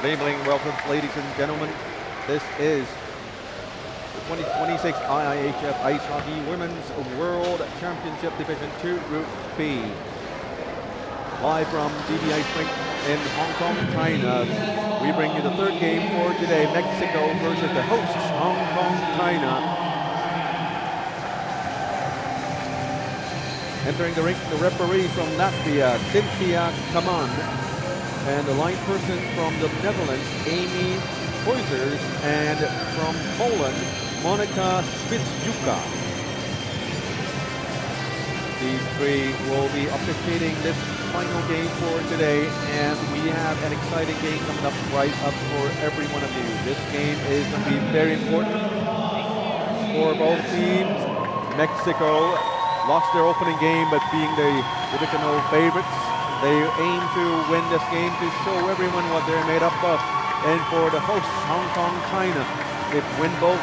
Good evening, welcome ladies and gentlemen. This is the 2026 IIHF Ice Hockey Women's World Championship Division 2 Group B. Live from Rink in Hong Kong, China. We bring you the third game for today, Mexico versus the hosts, Hong Kong, China. Entering the rink, the referee from Latvia, Cynthia Kaman. And the line person from the Netherlands, Amy Poizers, and from Poland, Monika Spitzuka. These three will be officiating this final game for today, and we have an exciting game coming up right up for every one of you. This game is going to be very important for both teams. Mexico lost their opening game, but being the divisional favorites, they aim to win this game to show everyone what they're made up of. And for the hosts, Hong Kong, China, they win both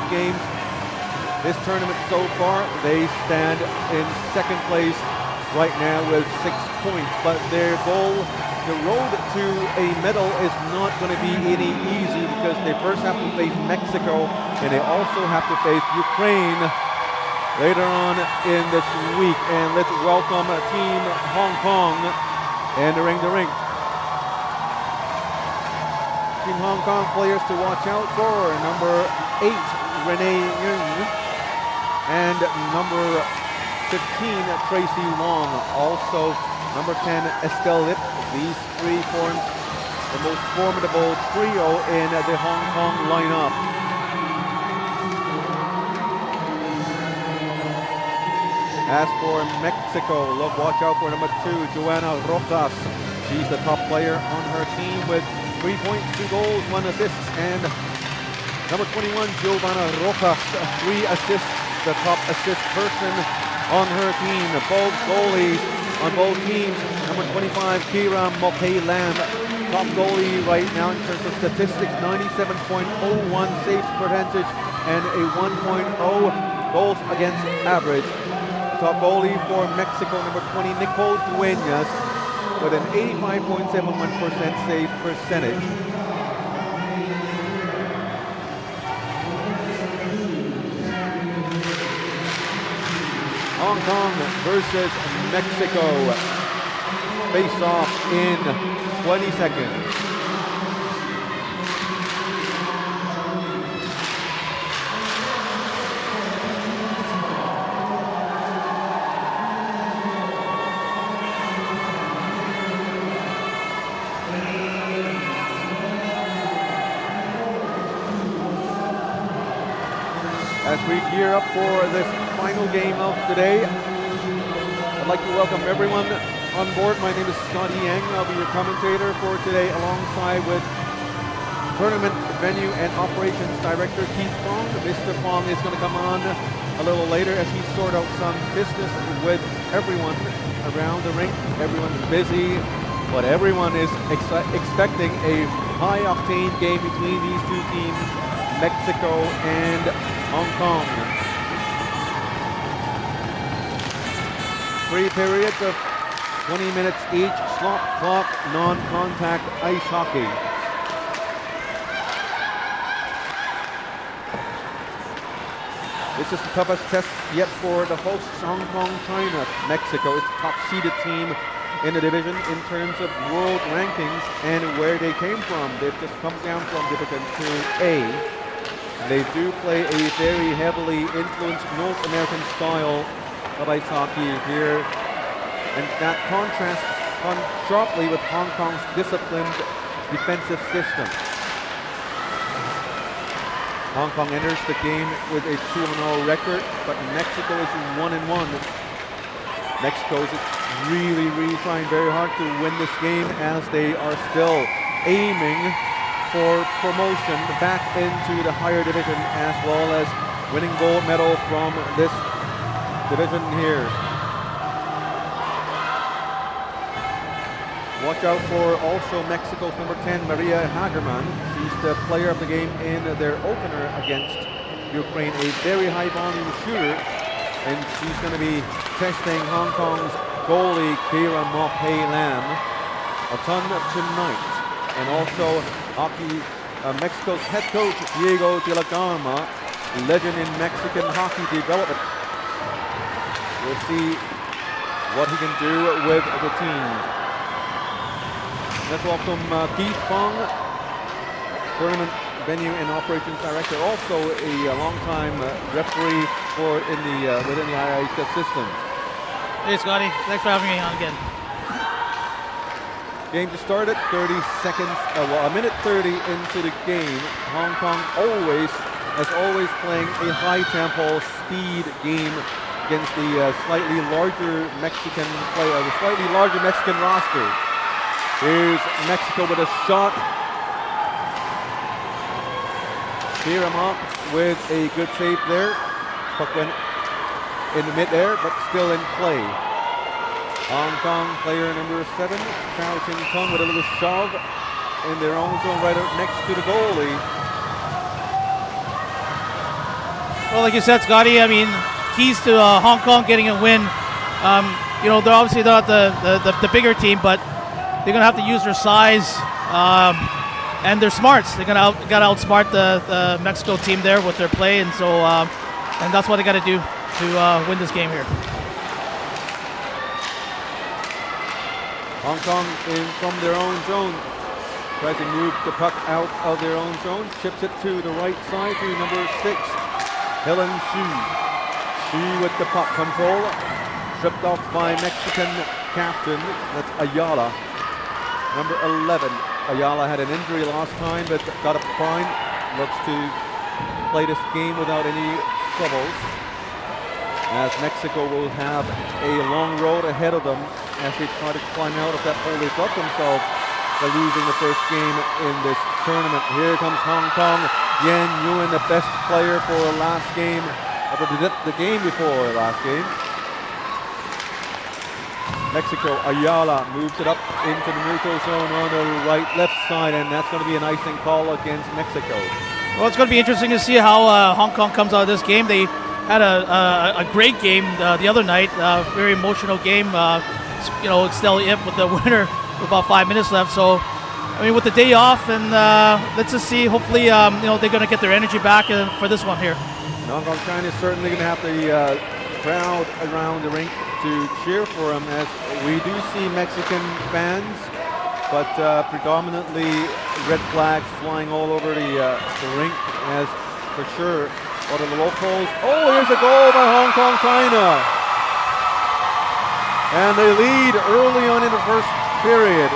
games this tournament so far. They stand in second place right now with 6 points. But their goal, the road to a medal is not going to be any easy because they first have to face Mexico and they also have to face Ukraine later on in this week. And let's welcome Team Hong Kong entering the rink. Team Hong Kong players to watch out for: number 8, Renee Yung, and number 15, Tracy Wong. Also, number 10, Estelle Lip. These three form the most formidable trio in the Hong Kong lineup. As for Mexico, watch out for number 2, Joanna Rojas. She's the top player on her team with 3 points, 2 goals, 1 assist. And number 21, Giovanna Rojas, 3 assists, the top assist person on her team. Both goalies on both teams. Number 25, Kira Mokay Lam, top goalie right now in terms of statistics, 97.01 saves percentage and a 1.0 goals against average. Top goalie for Mexico, number 20, Nicole Dueñas, with an 85.71% save percentage. Hong Kong versus Mexico. Face off in 20 seconds. As we gear up for this final game of today, I'd like to welcome everyone on board. My name is Scotty Yang. I'll be your commentator for today, alongside with Tournament Venue and Operations Director Keith Fong. Mr. Fong is going to come on a little later as he sort out some business with everyone around the rink. Everyone's busy, but everyone is expecting a high-octane game between these two teams, Mexico and Hong Kong. 3 periods of 20 minutes each, slot clock, non-contact ice hockey. This is the toughest test yet for the hosts, Hong Kong, China. Mexico is the top-seeded team in the division in terms of world rankings and where they came from. They've just come down from Division 2A. They do play a very heavily influenced North American style of ice hockey here, and that contrasts sharply with Hong Kong's disciplined defensive system. Hong Kong enters the game with a 2-0 record, but Mexico is 1-1. Mexico is really trying very hard to win this game, as they are still aiming for promotion back into the higher division, as well as winning gold medal from this division here. Watch out for also Mexico's number 10, Maria Hagerman. She's the player of the game in their opener against Ukraine, a very high volume shooter, and she's going to be testing Hong Kong's goalie Kira Mokay Lam a ton tonight. and also Mexico's head coach, Diego de la Garma, legend in Mexican hockey development. We'll see what he can do with the team. Let's welcome Keith Fong, tournament venue and operations director, also a long-time referee within the IIHF systems. Hey Scotty, thanks for having me on again. Game to start at 30 seconds, a minute 30 into the game. Hong Kong as always playing a high-tempo speed game against the slightly larger Mexican roster. Here's Mexico with a shot. Biramak with a good save there. Puck went in the mid-air, but still in play. Hong Kong player number 7, Chao Ching Kong, with a little shove in their own zone right up next to the goalie. Well, like you said, Scotty, I mean, keys to Hong Kong getting a win. They're obviously not the bigger team, but they're going to have to use their size and their smarts. They're going to outsmart the Mexico team there with their play, and so and that's what they got to do to win this game here. Hong Kong in from their own zone. Tries to move the puck out of their own zone. Chips it to the right side to number 6, Helen Xu. Xu with the puck control. Stripped off by Mexican captain. That's Ayala. Number 11. Ayala had an injury last time, but got up fine. Looks to play this game without any troubles, as Mexico will have a long road ahead of them as they try to climb out of that hole they got themselves by losing the first game in this tournament. Here comes Hong Kong. Yan Yuan, the best player for last game, the game before last game. Mexico, Ayala moves it up into the neutral zone on the left side, and that's going to be an icing call against Mexico. Well, it's going to be interesting to see how Hong Kong comes out of this game. They had a great game the other night, very emotional game. Still with the winner with about 5 minutes left. So, I mean, with the day off, and let's just see. Hopefully, they're going to get their energy back for this one here. Hong Kong China is certainly going to have the crowd around the rink to cheer for them, as we do see Mexican fans, but predominantly red flags flying all over the rink, as for sure. What are the locals? Oh, here's a goal by Hong Kong China. And they lead early on in the first period.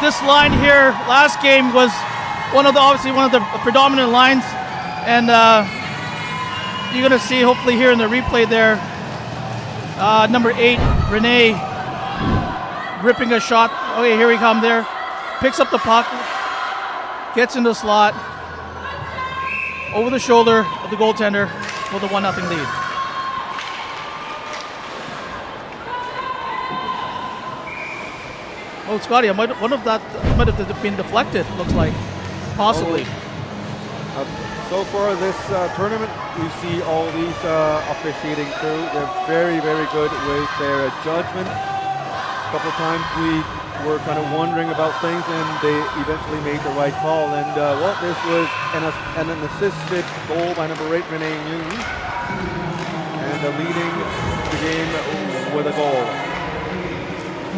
This line here last game was obviously one of the predominant lines, and you're going to see hopefully here in the replay there, number 8, Renee, ripping a shot. Okay, here we come there. Picks up the puck, gets in the slot, over the shoulder of the goaltender for the 1-0 lead. Oh, Scotty, one of that might have been deflected, looks like. Possibly. So far this tournament, we see all these officiating crew. They're very, very good with their judgment. A couple of times we were kind of wondering about things, and they eventually made the right call. And this was an assisted goal by number 8, Renee Nguyen, and leading the game with a goal.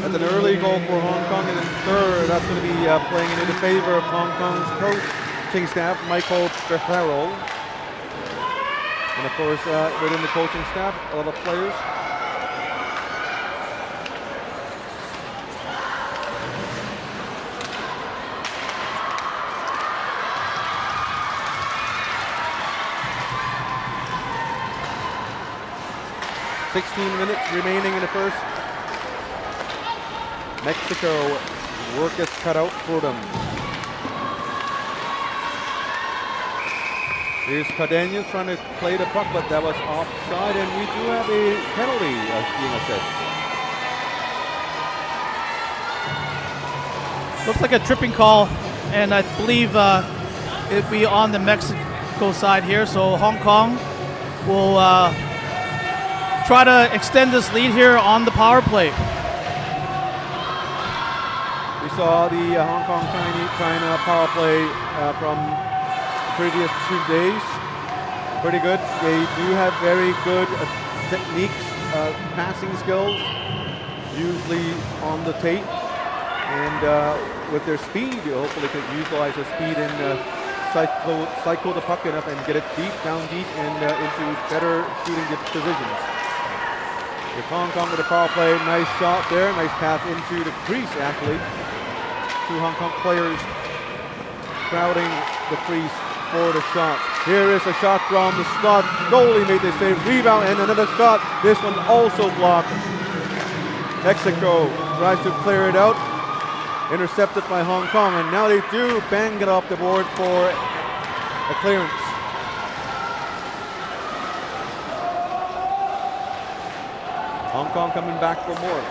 That's an early goal for Hong Kong, and in third, that's going to be playing into the favor of Hong Kong's coaching staff, Michael Beharrell. And of course, within the coaching staff, a lot of players. .16 minutes remaining in the first. Mexico, work is cut out for them. Here's Cardenas trying to play the puck, but that was offside, and we do have a penalty being assessed. Looks like a tripping call, and I believe it'd be on the Mexico side here, so Hong Kong will try to extend this lead here on the power play. We saw the Hong Kong-China power play from previous 2 days. Pretty good. They do have very good techniques, passing skills, usually on the tape. And with their speed, hopefully can utilize their speed and cycle the puck enough and get it down deep, and into better shooting positions. With Hong Kong with the power play, nice shot there, nice pass into the crease actually. 2 Hong Kong players crowding the crease for the shot. Here is a shot from the slot. Goalie made the save, rebound, and another shot. This one also blocked. Mexico tries to clear it out. Intercepted by Hong Kong, and now they do bang it off the board for a clearance. Hong Kong coming back for more.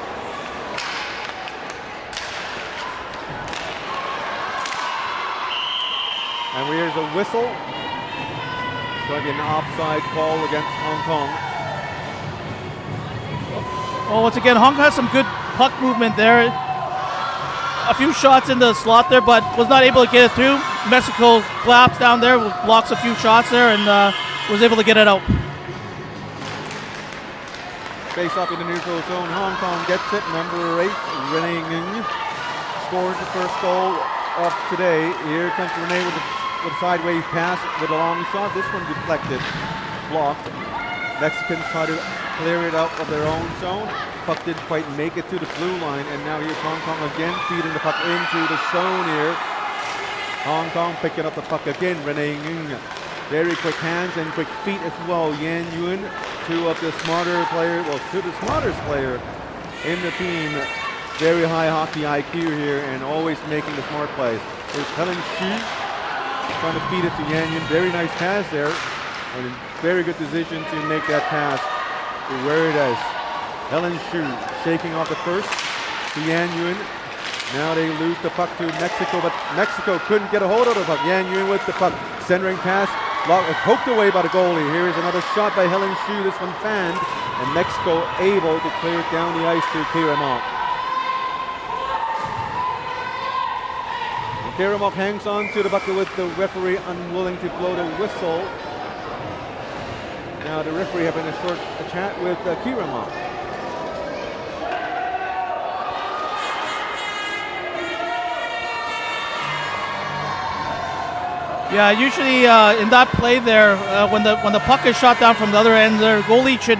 And here's a whistle. It's going to be an offside call against Hong Kong. Well, once again, Hong Kong has some good puck movement there. A few shots in the slot there, but was not able to get it through. Mexico collapsed down there, blocks a few shots there, and was able to get it out. Face off in the neutral zone. Hong Kong gets it. Number 8, Renee Ng, scores the first goal of today. Here comes Renee with a sideways pass with a long shot. This one deflected, blocked. Mexicans try to clear it out of their own zone. Puck didn't quite make it to the blue line, and now here's Hong Kong again feeding the puck into the zone here. Hong Kong picking up the puck again. Renee Ng, very quick hands and quick feet as well. Yan Yun, two of the smartest player in the team. Very high hockey IQ here, and always making the smart plays. There's Helen Xu trying to feed it to Yan Yun. Very nice pass there, and very good decision to make that pass to where it is. Helen Xu shaking off the first to Yan Yun. Now they lose the puck to Mexico, but Mexico couldn't get a hold of the puck. Yan Yun with the puck, centering pass, poked away by the goalie. Here is another shot by Helen Xu. This one fanned, and Mexico able to clear it down the ice to Kiramok. Kiramok hangs on to the bucket with the referee unwilling to blow the whistle. Now the referee having a short chat with Kiramok. Yeah, usually in that play there, when the puck is shot down from the other end, their goalie should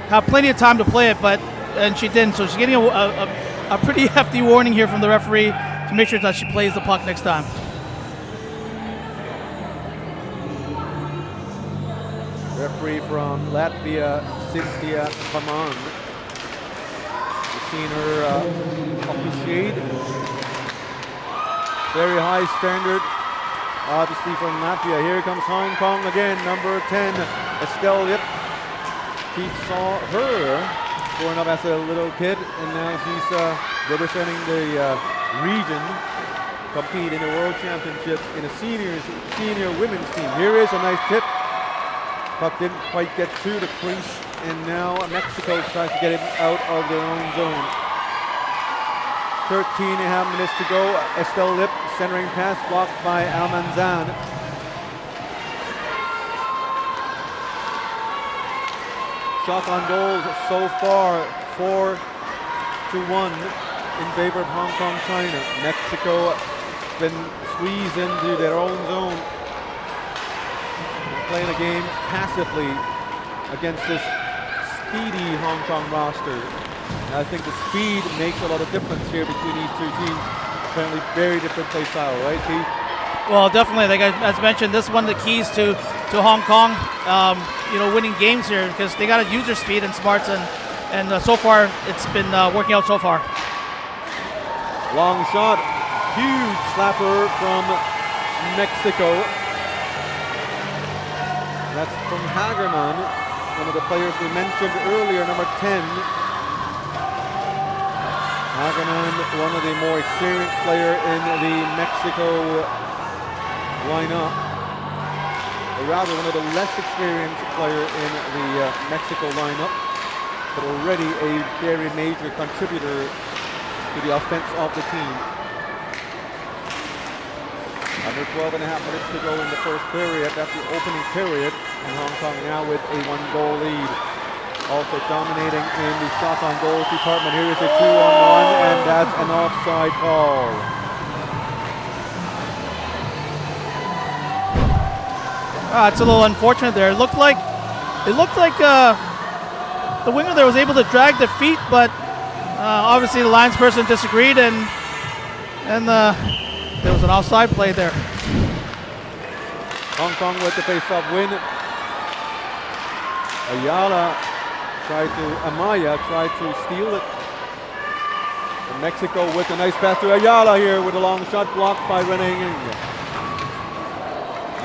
have plenty of time to play it, and she didn't. So she's getting a pretty hefty warning here from the referee to make sure that she plays the puck next time. Referee from Latvia, Cynthia Paman. We've seen her officiate. Very high standard, obviously from Latvia. Here comes Hong Kong again, number 10, Estelle Yip. He saw her growing up as a little kid, and now she's representing the region, compete in the World Championships in a senior women's team. Here is a nice tip. Puck didn't quite get to the crease, and now Mexico tries to get it out of their own zone. 13.5 minutes to go. Estelle Lip, centering pass, blocked by Almanzan. Shot on goals so far, 4-1 in favor of Hong Kong, China. Mexico has been squeezed into their own zone, playing a game passively against this speedy Hong Kong roster. And I think the speed makes a lot of difference here between these two teams. Apparently very different play style, right, Keith? Well, definitely. Like as mentioned, this is one of the keys to Hong Kong, winning games here, because they got to use their speed and smarts, and so far it's been working out so far. Long shot, huge slapper from Mexico. That's from Hagerman, one of the players we mentioned earlier, number 10. Hagerman, one of the more experienced player in the Mexico lineup. Or rather, one of the less experienced player in the Mexico lineup. but already a very major contributor to the offense of the team. Under 12 and a half minutes to go in the first period. That's the opening period. And Hong Kong now with a 1-goal lead. Also dominating in the shots on goals department. Here is a 2-on-1, and that's an offside call. It's a little unfortunate there. It looked like the winger there was able to drag the feet, but obviously the linesperson disagreed, and there was an offside play there. Hong Kong with the face-off win. Amaya tried to steal it. And Mexico with a nice pass to Ayala here with a long shot blocked by Renee Ng.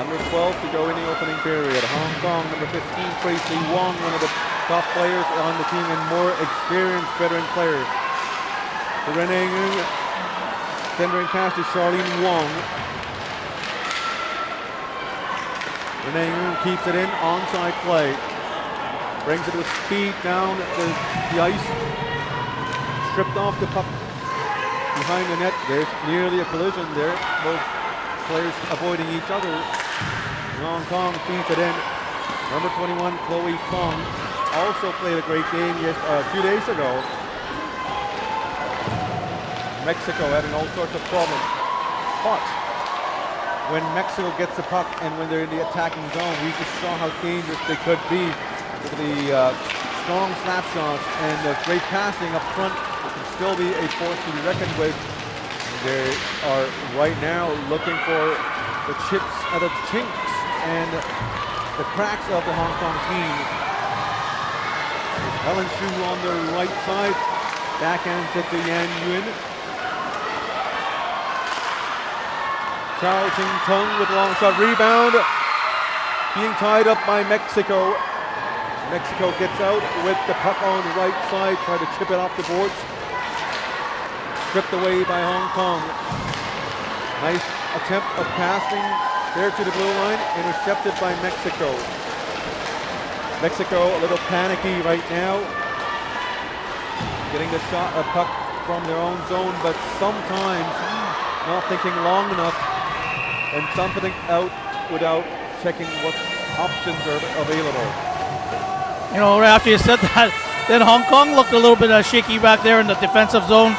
Under 12 to go in the opening period. Hong Kong, number 15, Tracy Wong, one of the top players on the team and more experienced veteran players. To Renee Ng, centering pass to Charlene Wong. Renee Ng keeps it in, onside play. Brings it with speed down the ice. Stripped off the puck behind the net. There's nearly a collision there. Both players avoiding each other. Hong Kong feeds it in. Number 21, Chloe Fong, also played a great game a few days ago. Mexico having all sorts of problems. But when Mexico gets the puck and when they're in the attacking zone, we just saw how dangerous they could be with the strong snapshots and the great passing up front. It can still be a force to be reckoned with. They are right now looking for the chips, the chinks, and the cracks of the Hong Kong team. Helen Shu on the right side, backhands it to Yan Yun. Chao Ching Tung with a long shot rebound, being tied up by Mexico. Mexico gets out with the puck on the right side, try to chip it off the boards. Stripped away by Hong Kong. Nice attempt of passing there to the blue line, intercepted by Mexico. Mexico a little panicky right now, getting the shot, a puck from their own zone, but sometimes not thinking long enough and dumping it out without checking what options are available. You know, right after you said that, then Hong Kong looked a little bit shaky back there in the defensive zone.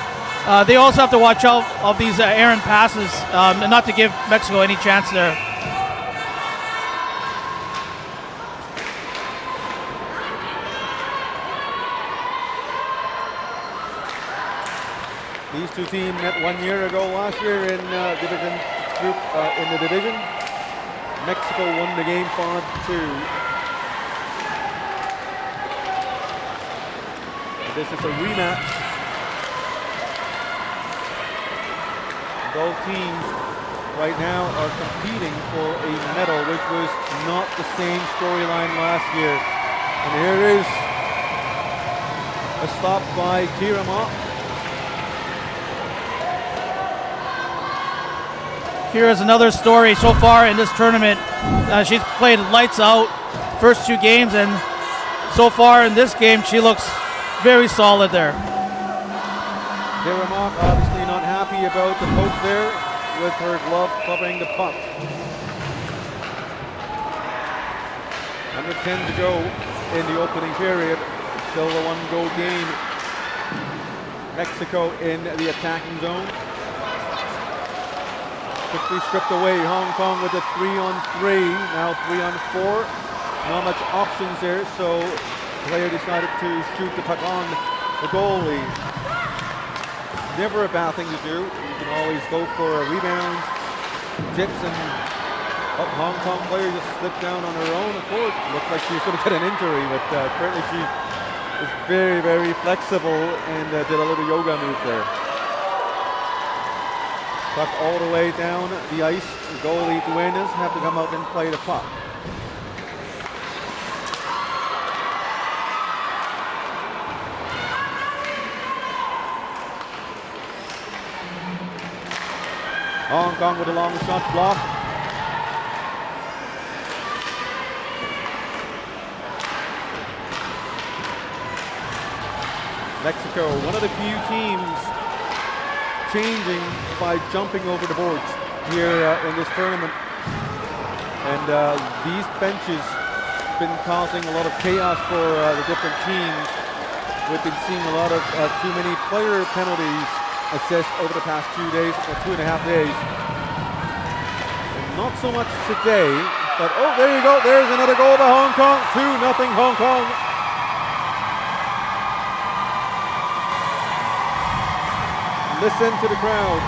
They also have to watch out of these errant passes and not to give Mexico any chance there. These two teams met 1 year ago last year in division group in the division. Mexico won the game 5-2. This is a rematch. Both teams right now are competing for a medal, which was not the same storyline last year. And here is a stop by Kira Ma. Kira's another story so far in this tournament. She's played lights out first two games, and so far in this game, she looks very solid there. Kira Ma obviously not happy about the poke there with her glove covering the puck. Under 10 to go in the opening period. Still a one-goal game. Mexico in the attacking zone. Quickly stripped away. Hong Kong with a 3-on-3, now 3-on-4. Not much options there, so the player decided to shoot the puck on the goalie. Never a bad thing to do. You can always go for a rebound, tips, and Hong Kong player just slipped down on her own accord. Looked like she was going to get an injury, but apparently she was very, very flexible and did a little yoga move there. Puck all the way down the ice. The goalie Duenas have to come out and play the puck. Hong Kong with a long shot block. Mexico, one of the few teams changing by jumping over the boards here in this tournament. And these benches have been causing a lot of chaos for the different teams. We've been seeing a lot of too many player penalties assessed over the past 2 days, or 2.5 days. And not so much today, but oh, there you go. There's another goal by Hong Kong. 2-0 Hong Kong. Listen to the crowd.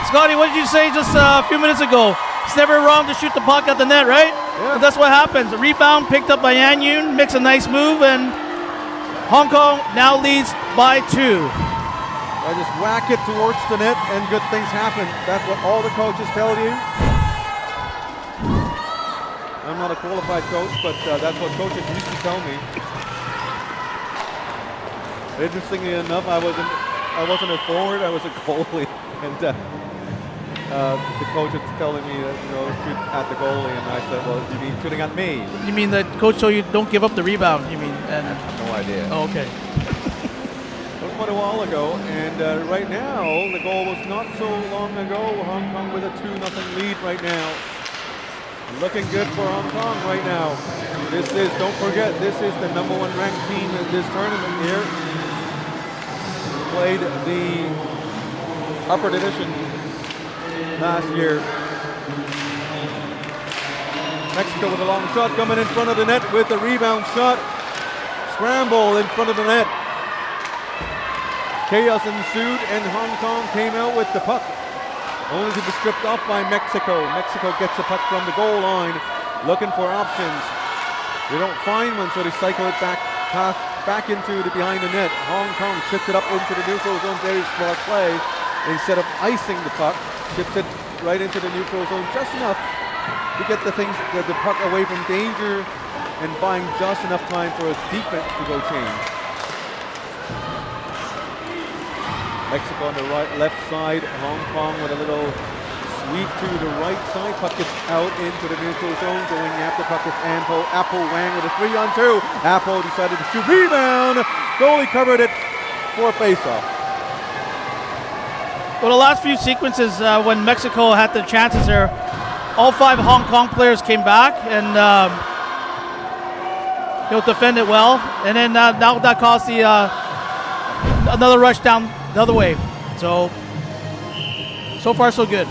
Scotty, what did you say just a few minutes ago? It's never wrong to shoot the puck at the net, right? Yeah. And that's what happens. A rebound picked up by Yan Yun, makes a nice move, and Hong Kong now leads by 2. I just whack it towards the net and good things happen. That's what all the coaches tell you. I'm not a qualified coach, but that's what coaches used to tell me. Interestingly enough, I wasn't a forward, I was a goalie. And the coach was telling me that, shoot at the goalie, and I said, well, you mean shooting at me? You mean the coach told you don't give up the rebound, you mean? And I have no idea. Oh, okay. It was quite a while ago, and right now, the goal was not so long ago. Hong Kong with a 2-0 lead right now. Looking good for Hong Kong right now. This is, don't forget, this is the #1 ranked team in this tournament here. Played the upper division last year. Mexico with a long shot coming in front of the net with the rebound shot. Scramble in front of the net. Chaos ensued and Hong Kong came out with the puck, only to be stripped off by Mexico. Mexico gets the puck from the goal line, looking for options. They don't find one, so they cycle it back into the behind the net. Hong Kong chips it up into the neutral zone, very smart play. Instead of icing the puck, chips it right into the neutral zone just enough to get the puck away from danger and buying just enough time for a defense to go change. Mexico on the left side, Hong Kong with a little sweep to the right side. Puck gets out into the neutral zone. Going after puck is Apple Wang with a 3-on-2. Apple decided to shoot. Rebound! Goalie covered it for a face-off. Well, the last few sequences when Mexico had the chances there, all 5 Hong Kong players came back and defended well. And then now that caused the another rush down the other way. So far so good.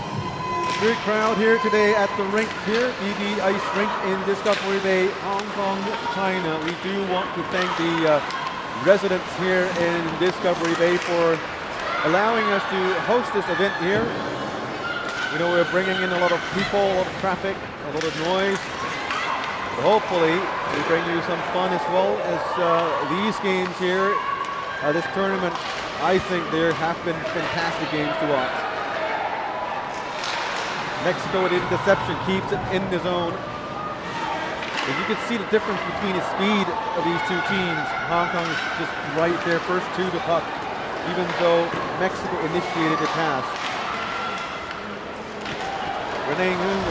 Great crowd here today at the rink here, BB Ice Rink in Discovery Bay, Hong Kong, China. We do want to thank the residents here in Discovery Bay for allowing us to host this event here. We're bringing in a lot of people, a lot of traffic, a lot of noise. But hopefully, we bring you some fun as well as these games here. This tournament, I think there have been fantastic games to watch. Mexico with interception keeps it in the zone. As you can see the difference between the speed of these two teams. Hong Kong is just right there, first to the puck, even though Mexico initiated the pass. Renee Ng,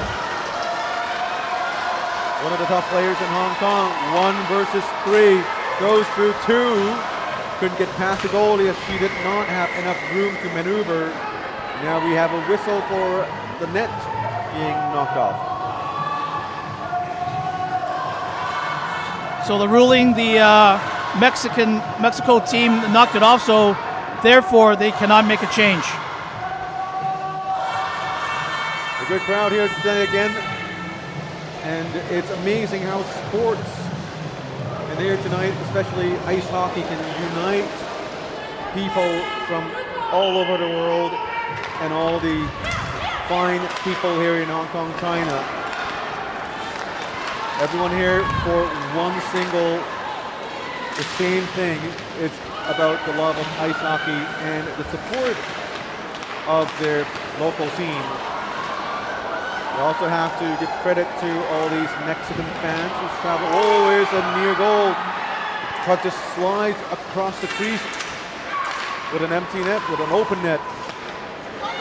one of the top players in Hong Kong, 1 versus 3, goes through 2. Couldn't get past the goalie as she did not have enough room to maneuver. Now we have a whistle for the net being knocked off. So the ruling, the Mexico team knocked it off, so therefore they cannot make a change. A good crowd here today again, and it's amazing how sports, and here tonight, especially ice hockey, can unite people from all over the world and all the fine people here in Hong Kong, China. Everyone here for one single, the same thing. It's about the love of ice hockey and the support of their local team. We also have to give credit to all these Mexican fans who travel. Oh, here's a near goal. Puck just slides across the crease with an empty net, with an open net.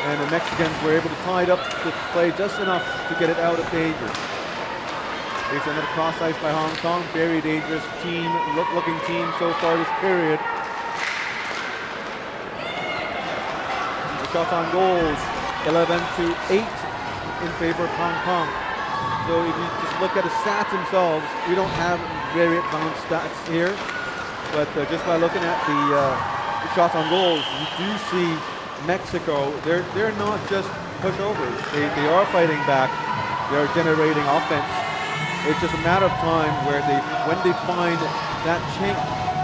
And the Mexicans were able to tie it up to play just enough to get it out of danger. Here's another cross ice by Hong Kong. Very dangerous team, looking team so far this period. The shots on goals, 11-8 in favor of Hong Kong. So if you just look at the stats themselves, we don't have very advanced stats here. But just by looking at the shots on goals, you do see Mexico. They're not just pushovers. They are fighting back. They're generating offense. It's just a matter of time when they find that chink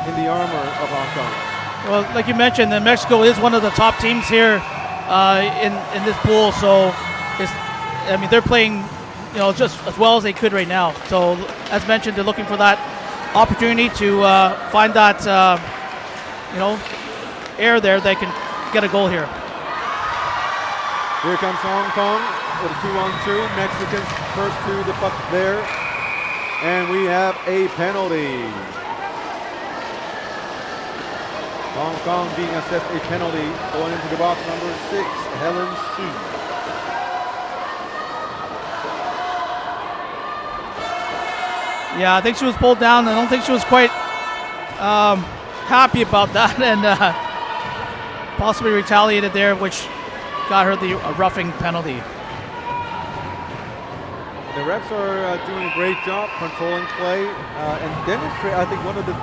in the armor of Hong Kong. Well, like you mentioned, Mexico is one of the top teams here in this pool. So, they're playing, just as well as they could right now. So, as mentioned, they're looking for that opportunity to find that, air there. They can get a goal here. Here comes Hong Kong with a 2-on-2. Mexicans first to the puck there. And we have a penalty. Hong Kong being assessed a penalty going into the box, number 6, Helen Shi. Yeah, I think she was pulled down. I don't think she was quite happy about that, and possibly retaliated there, which got her the roughing penalty. The refs are doing a great job controlling play and demonstrate. I think one of the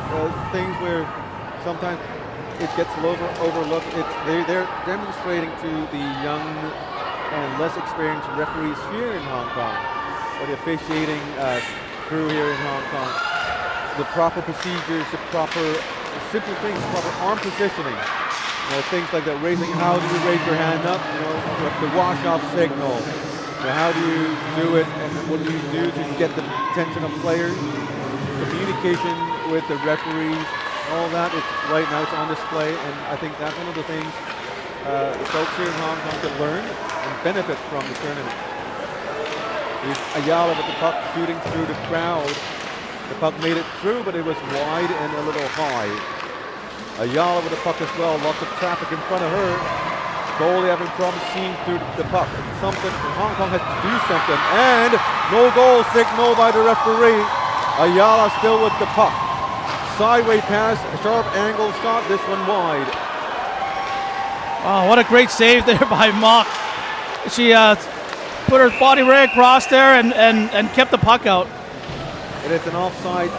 things where sometimes it gets overlooked, they're demonstrating to the young and less experienced referees here in Hong Kong, or the officiating crew here in Hong Kong, the proper procedures, the proper simple things, proper arm positioning, things like that. Raising, how do you raise your hand up? The wash-off signal. How do you do it, and what do you do to get the attention of players? Communication with the referees, all that. Right now it's on display, and I think that's one of the things the folks here in Hong Kong can learn and benefit from the tournament. Here's Ayala with the puck shooting through the crowd. The puck made it through, but it was wide and a little high. Ayala with the puck as well. Lots of traffic in front of her. Goalie having problems seeing through the puck. Hong Kong has to do something. And no goal signal by the referee. Ayala still with the puck. Sideway pass, a sharp angle shot, this one wide. Wow, what a great save there by Mock. She put her body right across there and kept the puck out. It is an offside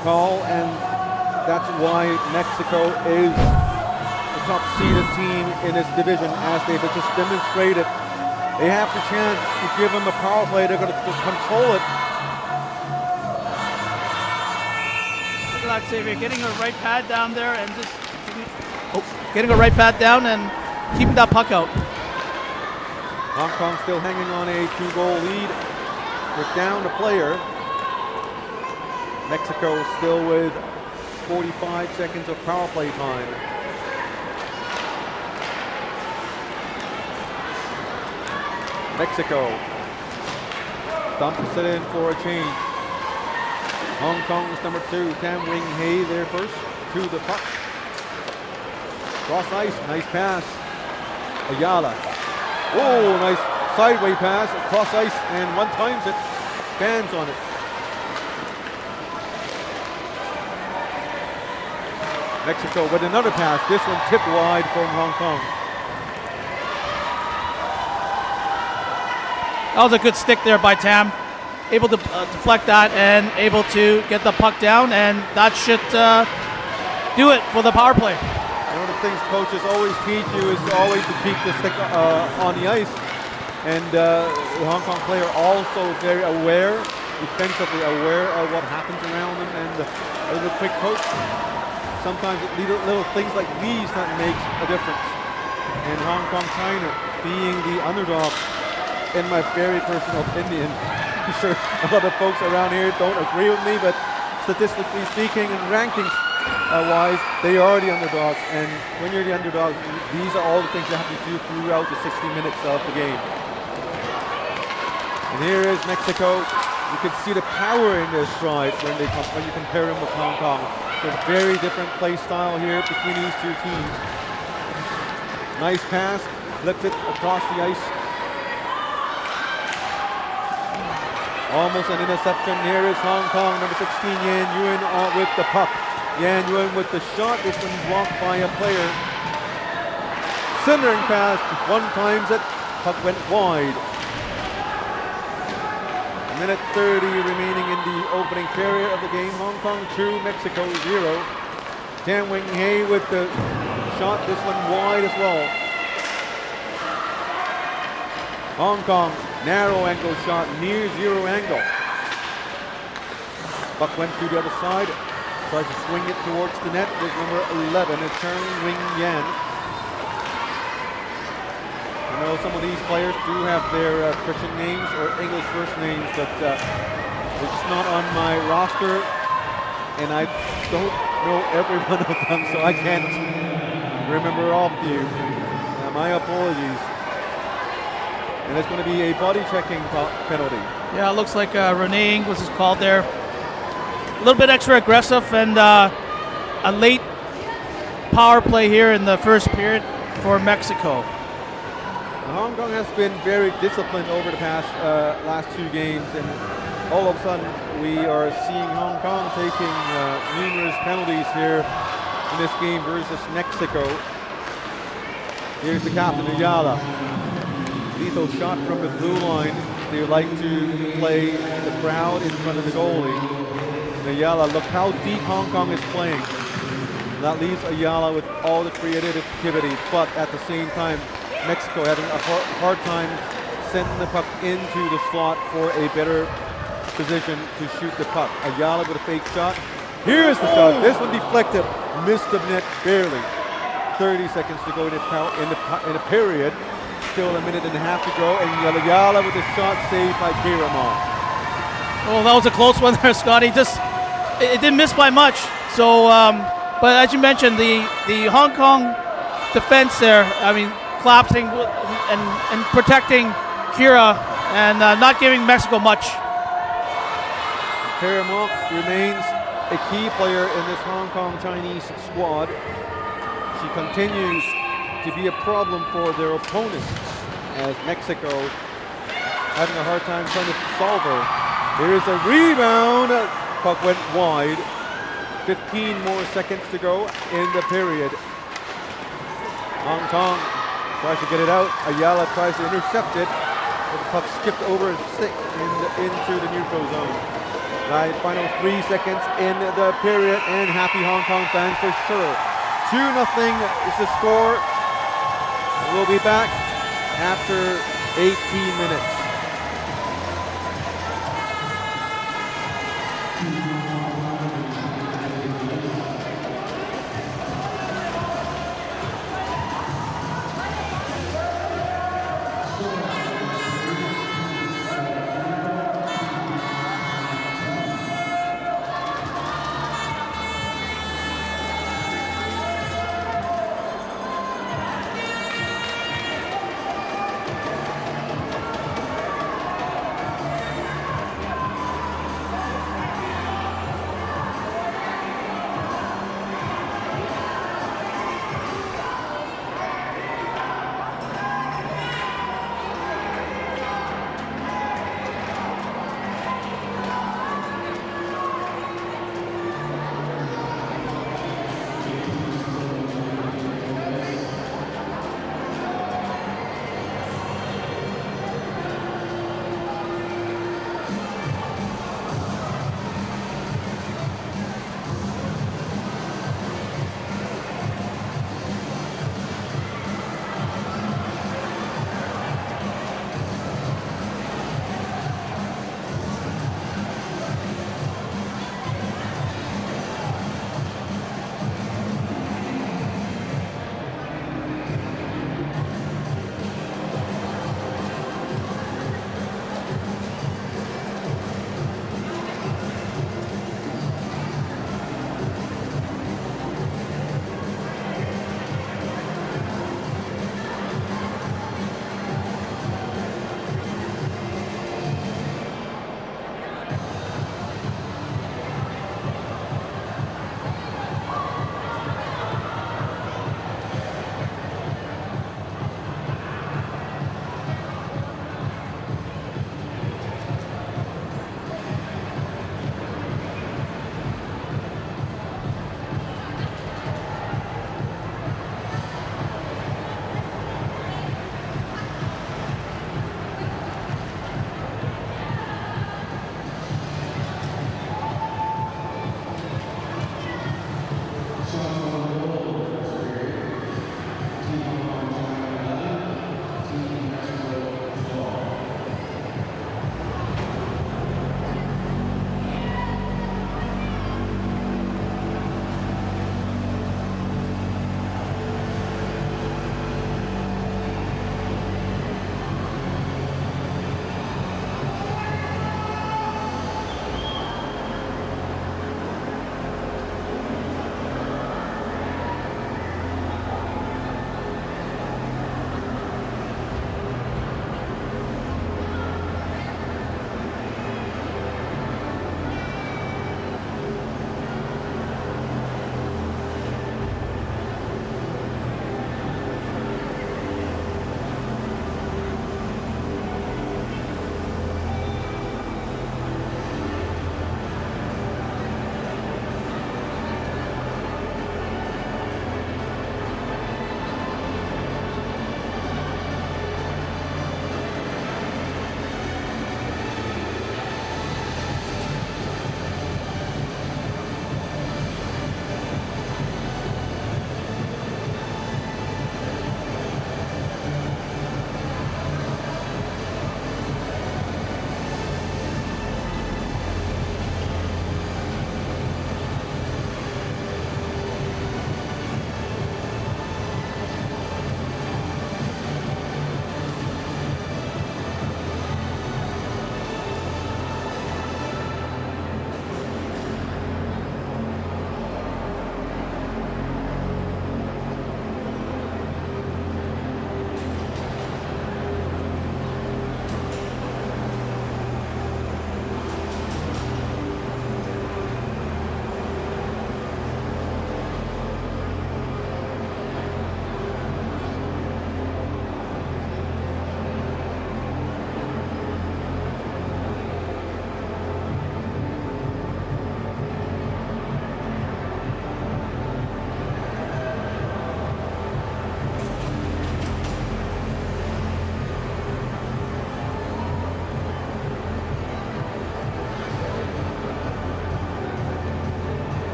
call, and that's why Mexico is the top seeded team in this division, as they've just demonstrated. They have the chance to give them a power play. They're going to control it. Look at that, Xavier, getting her right pad down there and just getting her right pad down and keeping that puck out. Hong Kong still hanging on a 2-goal lead. We're down a player. Mexico still with 45 seconds of power play time. Mexico dumps it in for a change. Hong Kong's number 2, Tam Wing Hei there first to the puck. Cross ice, nice pass. Ayala. Oh, nice sideway pass, cross ice, and one times it. Fans on it. Mexico with another pass. This one tipped wide from Hong Kong. That was a good stick there by Tam. Able to deflect that and able to get the puck down, and that should do it for the power play. One of the things coaches always teach you is always to keep the stick on the ice. And the Hong Kong player also very aware, defensively aware of what happens around them, and a little quick coach. Sometimes little things like these that makes a difference. And Hong Kong, China being the underdog, in my very personal opinion. I'm sure a lot of folks around here don't agree with me, but statistically speaking and rankings wise, they are the underdogs. And when you're the underdog, these are all the things you have to do throughout the 60 minutes of the game. And here is Mexico. You can see the power in their stride when you compare them with Hong Kong. So a very different play style here between these two teams. Nice pass, flipped it across the ice. Almost an interception. Here is Hong Kong, number 16, Yan Yuan with the puck. Yan Yuan with the shot. This one blocked by a player. Centering pass, one times it. Puck went wide. A minute 30 remaining in the opening period of the game. Hong Kong 2, Mexico 0. Tan Wing Hei with the shot. This one wide as well. Hong Kong, narrow angle shot, near zero angle. Puck went to the other side. Tries to swing it towards the net with number 11, it's Tan Wing Yan. I know some of these players do have their Christian names or English first names, but it's not on my roster, and I don't know every one of them, so I can't remember all of you. My apologies. And it's going to be a body checking penalty. Yeah, it looks like Renee Inglis is called there. A little bit extra aggressive, and a late power play here in the first period for Mexico. Hong Kong has been very disciplined over the past last two games, and all of a sudden we are seeing Hong Kong taking numerous penalties here in this game versus Mexico. Here's the captain, Ayala. Lethal shot from the blue line. They like to play the crowd in front of the goalie. Ayala, look how deep Hong Kong is playing. That leaves Ayala with all the creativity, but at the same time, Mexico having a hard time sending the puck into the slot for a better position to shoot the puck. Ayala with a fake shot. Here's the shot. This one deflected, missed the net barely. 30 seconds to go in the period. Still a minute and a half to go, and Ayala with a shot saved by Kiramon. Oh, that was a close one there, Scotty. It didn't miss by much. So, but as you mentioned, the Hong Kong defense there, I mean, collapsing and protecting Kira and not giving Mexico much. Kiramon remains a key player in this Hong Kong Chinese squad. She continues to be a problem for their opponents as Mexico having a hard time trying to solve her. There is a rebound. Puck went wide. 15 more seconds to go in the period. Hong Kong tries to get it out. Ayala tries to intercept it, but the puck skipped over his stick into the neutral zone. Right, final 3 seconds in the period, and happy Hong Kong fans for sure. 2-0 is the score. We'll be back after 18 minutes.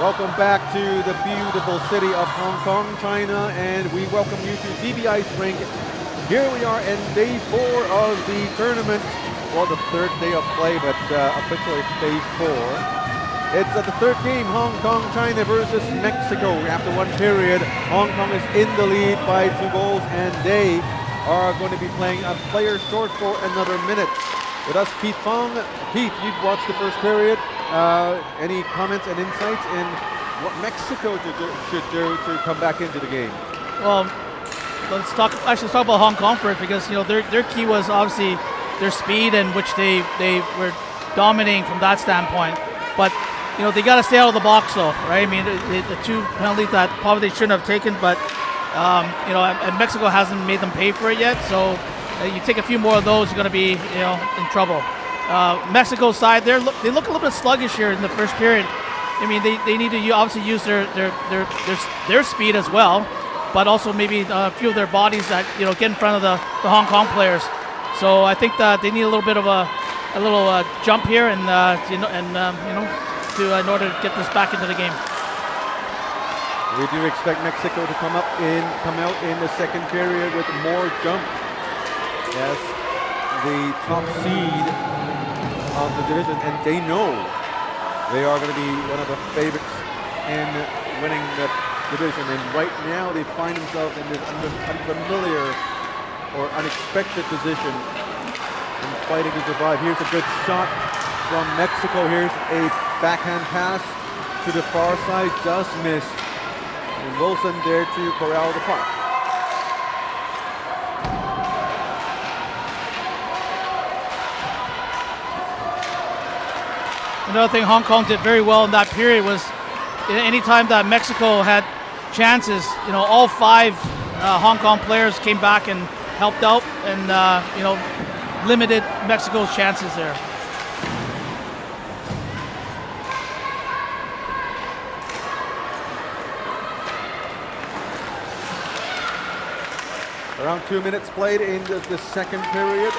Welcome back to the beautiful city of Hong Kong, China, and we welcome you to Rink. Here we are in day 4 of the tournament. Well, the third day of play, but officially it's day 4. It's the third game, Hong Kong, China versus Mexico. After one period, Hong Kong is in the lead by 2 goals, and they are going to be playing a player short for another minute. With us, Keith Fong. Keith, you've watched the first period. Any comments and insights in what Mexico should do to come back into the game? Well, let's talk about Hong Kong first, because their key was obviously their speed, and which they were dominating from that standpoint. But they got to stay out of the box, though, right? I mean, the 2 penalties that probably they shouldn't have taken, but and Mexico hasn't made them pay for it yet. So you take a few more of those, you're going to be in trouble. Mexico's side, they look a little bit sluggish here in the first period. I mean, they need to obviously use their speed as well, but also maybe a few of their bodies that get in front of the Hong Kong players. So I think that they need a little bit of a little jump here, and in order to get this back into the game. We do expect Mexico to come out in the second period with more jump. Yes, the top seed of the division, and they know they are going to be one of the favorites in winning the division. And right now they find themselves in this unfamiliar or unexpected position and fighting to survive. Here's a good shot from Mexico. Here's a backhand pass to the far side, just missed. And Wilson there to corral the puck. Another thing Hong Kong did very well in that period was anytime that Mexico had chances, all 5 Hong Kong players came back and helped out, and limited Mexico's chances there. Around 2 minutes played in the second period.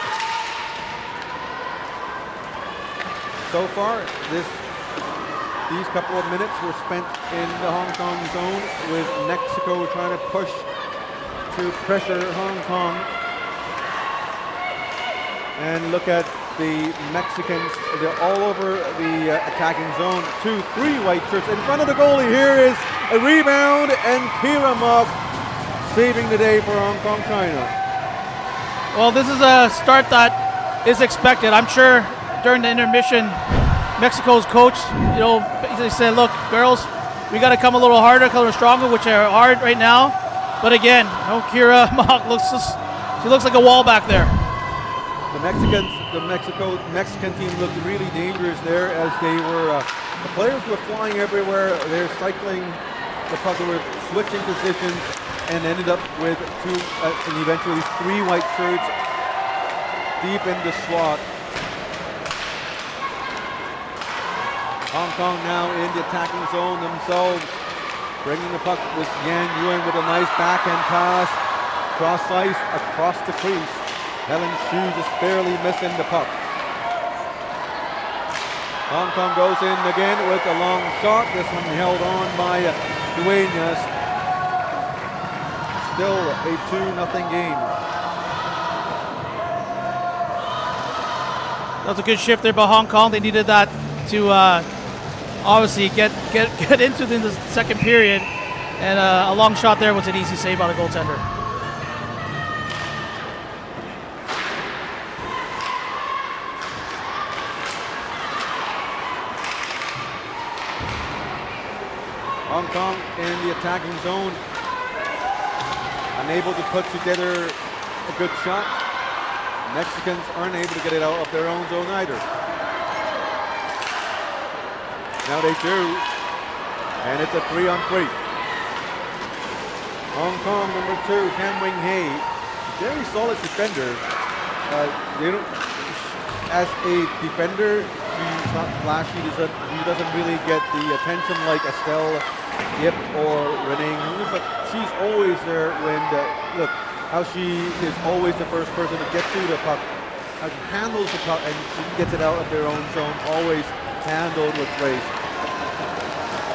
So far, these couple of minutes were spent in the Hong Kong zone, with Mexico trying to push to pressure Hong Kong. And look at the Mexicans, they're all over the attacking zone. 2-3 white shirts in front of the goalie. Here is a rebound, and Kira Mok saving the day for Hong Kong, China. Well, this is a start that is expected. I'm sure during the intermission, Mexico's coach, basically said, look, girls, we got to come a little harder, come a little stronger, which are hard right now. But again, Kira Mok she looks like a wall back there. The Mexican team looked really dangerous there, as they were, the players were flying everywhere. They're cycling the puck, they were switching positions, and ended up with and eventually 3 white shirts deep in the slot. Hong Kong now in the attacking zone themselves, bringing the puck with Yan Yuan with a nice backhand pass, cross ice, across the crease. Helen Xu just barely missing the puck. Hong Kong goes in again with a long shot. This one held on by Duenas. Still a 2-0 game. That was a good shift there by Hong Kong. They needed that to obviously get into the second period. And a long shot there was an easy save by the goaltender. Hong Kong in the attacking zone, unable to put together a good shot. Mexicans aren't able to get it out of their own zone either. Now they do, and it's a 3-on-3. Hong Kong number 2, Cam Wing Hei, very solid defender. As a defender, he's not flashy. He doesn't really get the attention like Estelle Yip or Renee Hu, but she's always there when look how she is always the first person to get to the puck, how she handles the puck, and she gets it out of their own zone, always handled with grace.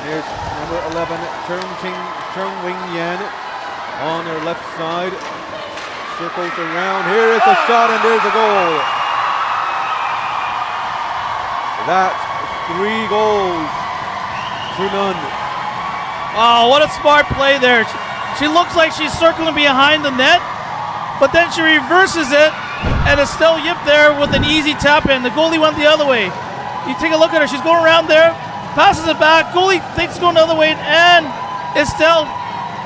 Here's number 11, Cheng Wing Yan on her left side, circles around. Here is a shot, and there's a goal. That's 3 goals to none. Oh, what a smart play there. She looks like she's circling behind the net, but then she reverses it, and Estelle Yip there with an easy tap in. The goalie went the other way. You take a look at her. She's going around there, passes it back. Goalie thinks it's going the other way, and Estelle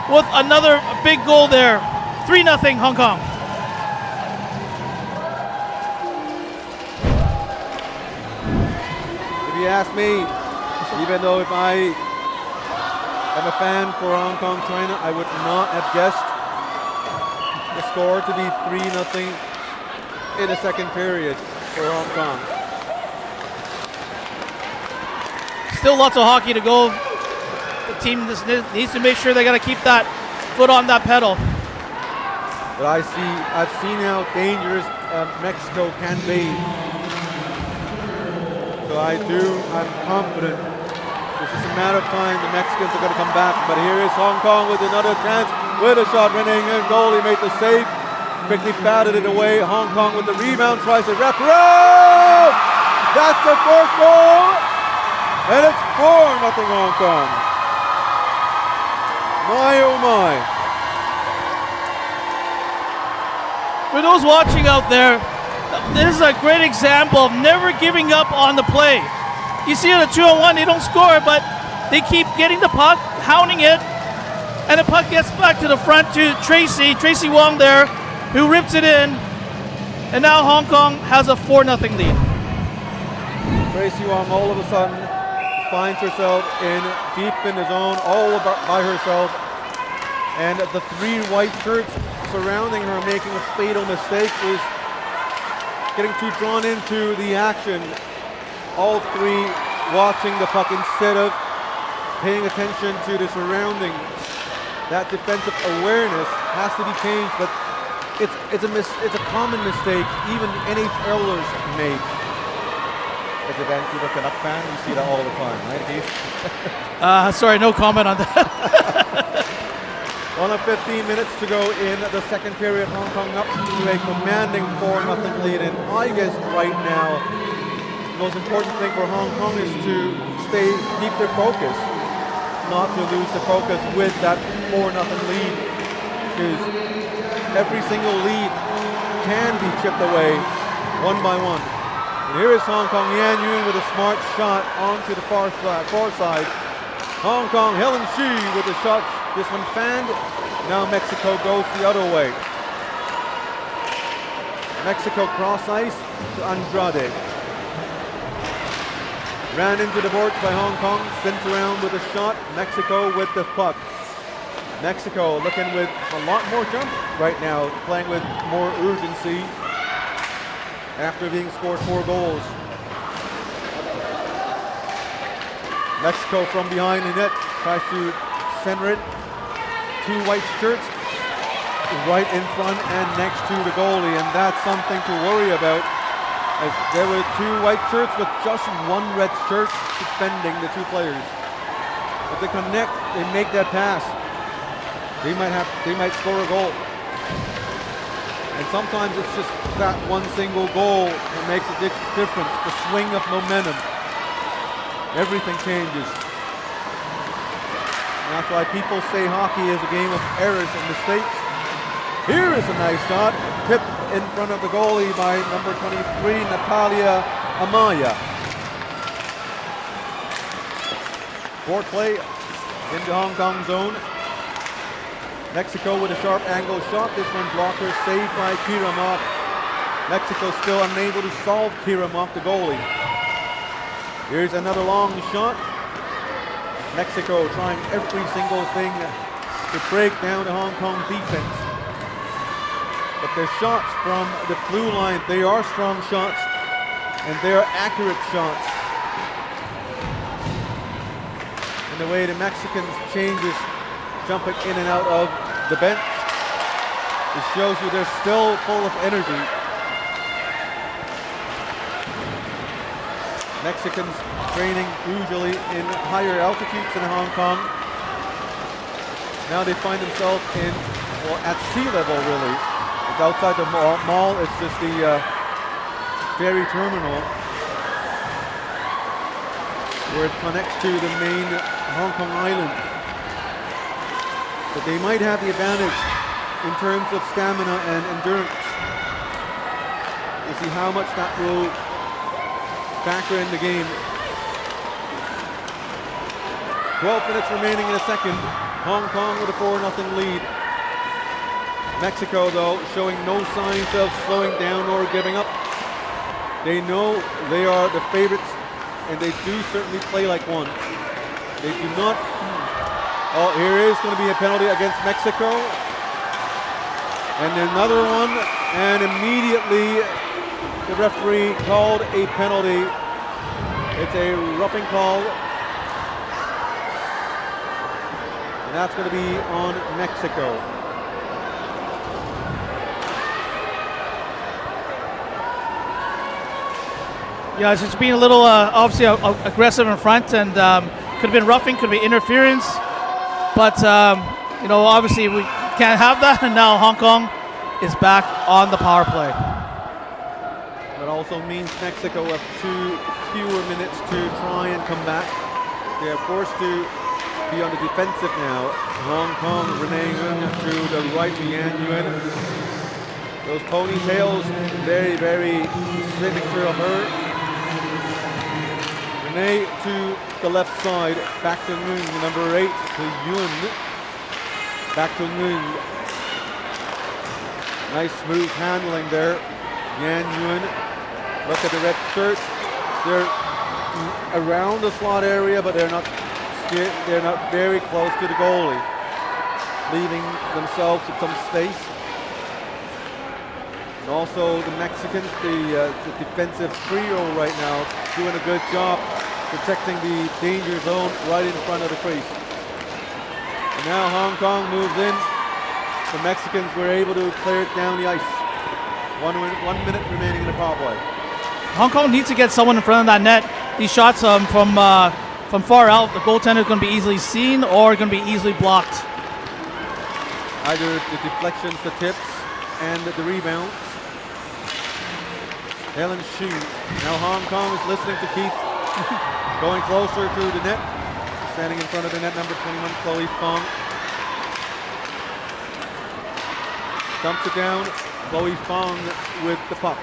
with another big goal there. 3-0 Hong Kong. If you ask me, even though if I am a fan for Hong Kong, China, I would not have guessed the score to be 3-0 in the second period for Hong Kong. Still lots of hockey to go. The team just needs to make sure they got to keep that foot on that pedal. But I've seen how dangerous Mexico can be. So I'm confident. It's just a matter of time. The Mexicans are going to come back. But here is Hong Kong with another chance, with a shot winning, and goalie made the save. Quickly batted it away. Hong Kong with the rebound, tries to wrap around. That's the fourth goal, and it's 4-0 Hong Kong. My oh my. For those watching out there, this is a great example of never giving up on the play. You see on a 2-on-1, they don't score, but they keep getting the puck, hounding it, and the puck gets back to the front to Tracy Wong there, who rips it in, and now Hong Kong has a 4-0 lead. Tracy Wong all of a sudden finds herself deep in the zone, all by herself, and the 3 white shirts surrounding her, making a fatal mistake, is getting too drawn into the action. All 3 watching the puck instead of paying attention to the surroundings. That defensive awareness has to be changed, but It's a common mistake even NHLers make. As a Vancouver Canuck fan, you see that all the time, right, Keith? Sorry, no comment on that. 15 minutes to go in the second period. Hong Kong up to a commanding 4-0 lead. And I guess right now, the most important thing for Hong Kong is to keep their focus, not to lose the focus with that 4-0 lead. Because every single lead can be chipped away one by one. And here is Hong Kong. Yan Yun with a smart shot onto the far side. Hong Kong, Helen Shi with a shot. This one fanned. Now Mexico goes the other way. Mexico cross ice to Andrade. Ran into the boards by Hong Kong. Spins around with a shot. Mexico with the puck. Mexico looking with a lot more jump right now, playing with more urgency after being scored 4 goals. Mexico from behind the net tries to center it. 2 white shirts right in front and next to the goalie, and that's something to worry about, as there were 2 white shirts with just 1 red shirt defending the 2 players. If they connect, they make that pass, they might score a goal. And sometimes it's just that one single goal that makes a difference. The swing of momentum. Everything changes. And that's why people say hockey is a game of errors and mistakes. Here is a nice shot. Tipped in front of the goalie by number 23, Natalia Amaya. Forward play into Hong Kong zone. Mexico with a sharp angle shot. This one blocker saved by Kiramok. Mexico still unable to solve Kiramok, the goalie. Here's another long shot. Mexico trying every single thing to break down the Hong Kong defense. But their shots from the blue line, they are strong shots and they are accurate shots. And the way the Mexicans changes jumping in and out of the bench, it shows you they're still full of energy. Mexicans training usually in higher altitudes in Hong Kong. Now they find themselves at sea level really. It's outside the mall, it's just the ferry terminal where it connects to the main Hong Kong island. But they might have the advantage in terms of stamina and endurance. We'll see how much that will factor in the game. 12 minutes remaining in a second. Hong Kong with a 4-0 lead. Mexico, though, showing no signs of slowing down or giving up. They know they are the favorites, and they do certainly play like one. They do not. Oh, here is going to be a penalty against Mexico. And another one, and immediately the referee called a penalty. It's a roughing call. And that's going to be on Mexico. Yeah, it's just being a little obviously aggressive in front, and could have been roughing, could be interference. But, obviously we can't have that, and now Hong Kong is back on the power play. That also means Mexico have 2 fewer minutes to try and come back. They are forced to be on the defensive now. Hong Kong, Renee Ng to the right, Yan Yun. Those ponytails, very, very signature of her. Renee to the left side, back to Ng, number 8 to Yun. Back to Ng. Nice smooth handling there. Yan Yun. Look at the red shirts. They're around the slot area, but they're not very close to the goalie, leaving themselves with some space. And also the Mexicans, the defensive trio right now, doing a good job protecting the danger zone right in front of the crease. And now Hong Kong moves in. the Mexicans were able to clear it down the ice. 1 minute remaining in the power play. Hong Kong needs to get someone in front of that net. These shots from far out, the goaltender is going to be easily seen or going to be easily blocked. Either the deflections, the tips, and the rebounds. Helen Shu. Now Hong Kong is listening to Keith. Going closer to the net. Standing in front of the net, number 21, Chloe Fong. Dumps it down. Chloe Fong with the puck.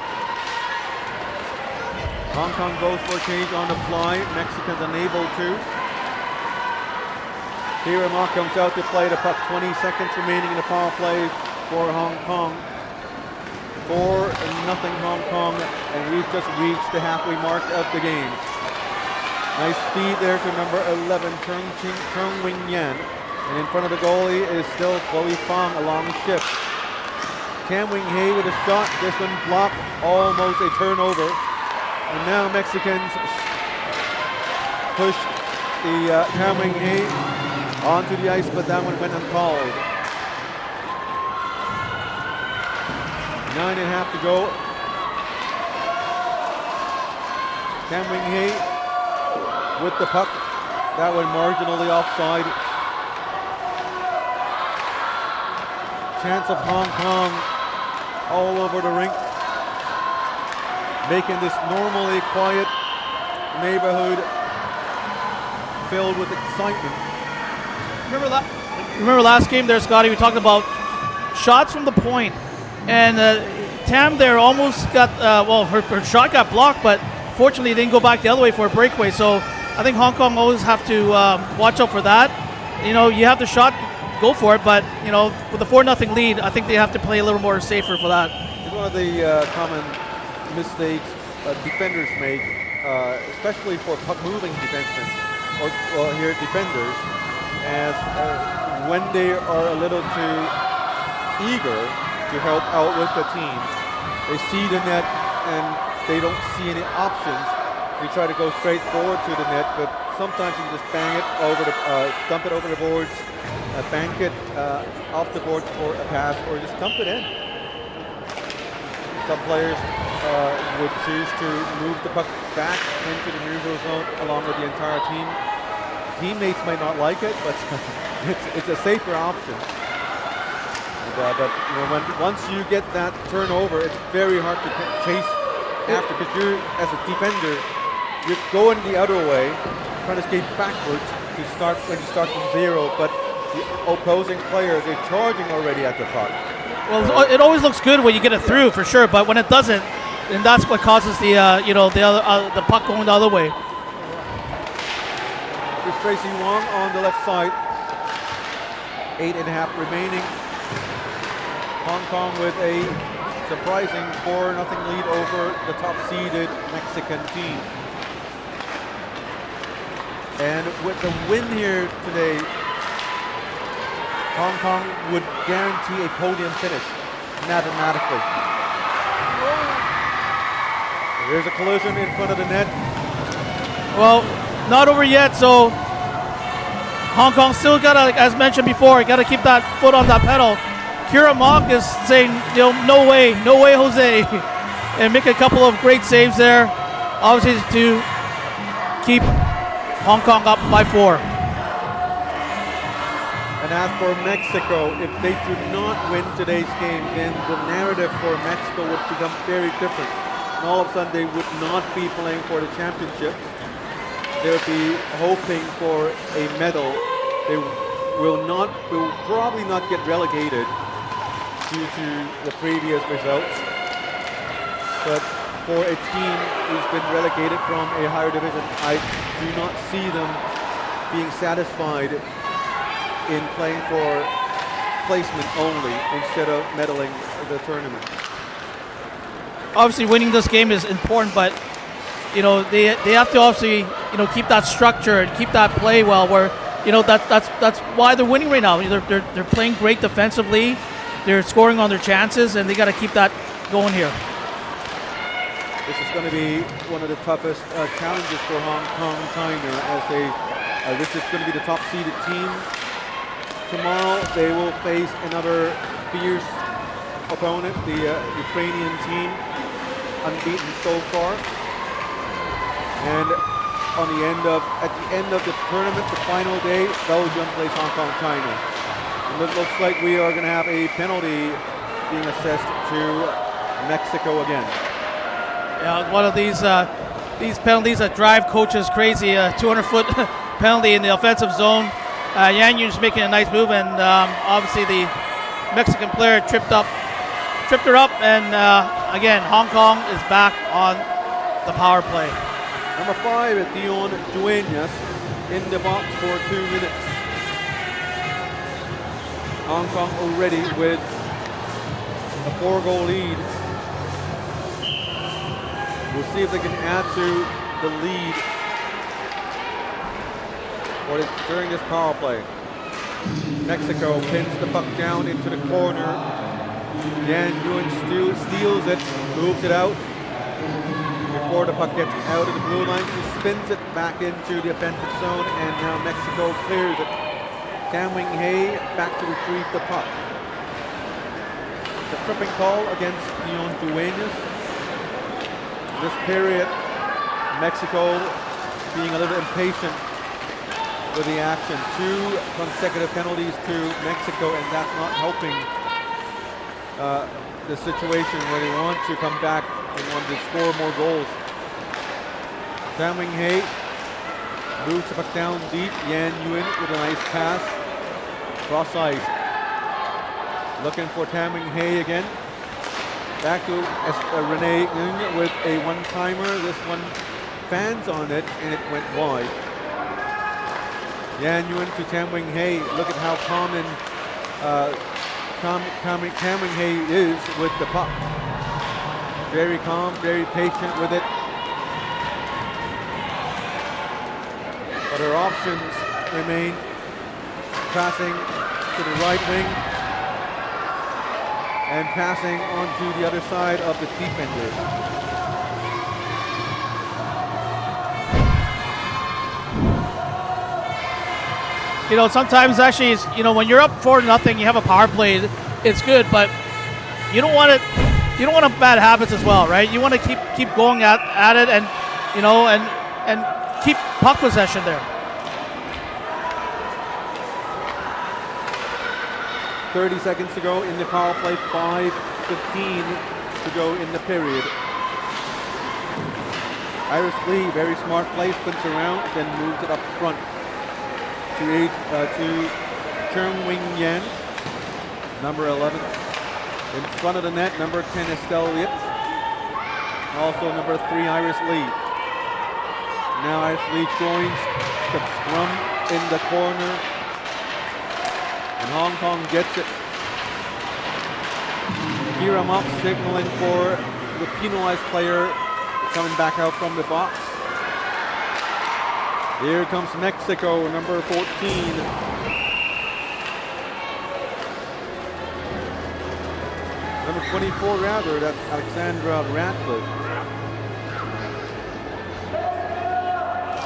Hong Kong goes for a change on the fly. Mexicans unable to. Kira Ma comes out to play the puck. 20 seconds remaining in the power play for Hong Kong. 4-0 Hong Kong, and we've just reached the halfway mark of the game. Nice feed there to number 11, Chung Wing Yan. And in front of the goalie is still Chloe Fong along the shift. Cam Wing Hei with a shot. This one blocked, almost a turnover. And now Mexicans push the Cam Wing Hei onto the ice, but that one went uncalled. 9.5 to go. Cam Wing Hei with the puck. That one marginally offside. Chance of Hong Kong all over the rink, making this normally quiet neighborhood filled with excitement. Remember last game there, Scotty, we talked about shots from the point. And Tam there almost got, her shot got blocked, but fortunately it didn't go back the other way for a breakaway. So I think Hong Kong always have to watch out for that. You know, you have the shot, go for it, but, you know, with a 4-0 lead, I think they have to play a little more safer for that. It's one of the common mistakes defenders make, especially for puck-moving defensemen, or here defenders, as when they are a little too eager to help out with the team. They see the net and they don't see any options. They try to go straight forward to the net, but sometimes you can just bang it over the, dump it over the boards, bank it off the boards for a pass, or just dump it in. Some players would choose to move the puck back into the neutral zone along with the entire team. Teammates might not like it, but it's a safer option. But you know, once you get that turnover, it's very hard to chase after, because you're, as a defender, you're going the other way, trying to skate backwards to start when you start from zero. But the opposing players, they're charging already at the puck. Well, it always looks good when you get it through, for sure. But when it doesn't, then that's what causes the the puck going the other way. Here's Tracy Wong on the left side. 8.5 remaining. Hong Kong with a surprising 4-0 lead over the top-seeded Mexican team. And with the win here today, Hong Kong would guarantee a podium finish mathematically. Here's a collision in front of the net. Well, not over yet, so Hong Kong still gotta, as mentioned before, gotta keep that foot on that pedal. Kira Mock is saying, you know, no way, Jose, and make a couple of great saves there, obviously to keep Hong Kong up by 4. And as for Mexico, if they do not win today's game, then the narrative for Mexico would become very different. And all of a sudden, they would not be playing for the championship. They would be hoping for a medal. They will probably not get relegated due to the previous results. But for a team who's been relegated from a higher division, I do not see them being satisfied in playing for placement only instead of medaling the tournament. Obviously, winning this game is important, but you know they have to obviously keep that structure and keep that play well. Where that's why they're winning right now. They're playing great defensively. They're scoring on their chances, and they got to keep that going here. This is going to be one of the toughest challenges for Hong Kong China, as this is going to be the top-seeded team. Tomorrow they will face another fierce opponent, the Ukrainian team, unbeaten so far. And at the end of the tournament, the final day, Belgium plays Hong Kong, China. And it looks like we are going to have a penalty being assessed to Mexico again. Yeah, one of these penalties that drive coaches crazy. A 200-foot penalty in the offensive zone. Yan Yun's making a nice move, and obviously the Mexican player tripped her up, and again, Hong Kong is back on the power play. Number 5 is Dion Duenas in the box for 2 minutes. Hong Kong already with a 4-goal lead. We'll see if they can add to the lead during this power play. Mexico pins the puck down into the corner. Yan Yun steals it, moves it out. Before the puck gets out of the blue line, she spins it back into the offensive zone, and now Mexico clears it. Tam Wing Hei back to retrieve the puck. The tripping call against Dion Duenas. This period, Mexico being a little impatient with the action. 2 consecutive penalties to Mexico, and that's not helping the situation where they want to come back and want to score more goals. Tam Wing Hei moves the puck down deep. Yan Yun with a nice pass. Cross ice. Looking for Tam Wing Hei again. Back to Renee Ng with a one-timer. This one fans on it, and it went wide. Yan Yun to Tam Wing Hei. Look at how common Tam Wing Hei is with the puck. Very calm, very patient with it. But her options remain passing to the right wing and passing onto the other side of the defender. You know, sometimes actually, when you're up 4-0, you have a power play. It's good, but you don't want it. You don't want bad habits as well, right? You want to keep going at it, and and keep puck possession there. 30 seconds to go in the power play. 5:15 to go in the period. Iris Lee, very smart play, spins around, then moves it up front to Cheng Wing Yan, number 11. In front of the net, number 10, Estelle Liet. Also number 3, Iris Lee. Now Iris Lee joins the scrum in the corner. And Hong Kong gets it. Kira Mok signaling for the penalized player coming back out from the box. Here comes Mexico, number 14. Number 24 rather, that's Alexandra Ratcliffe.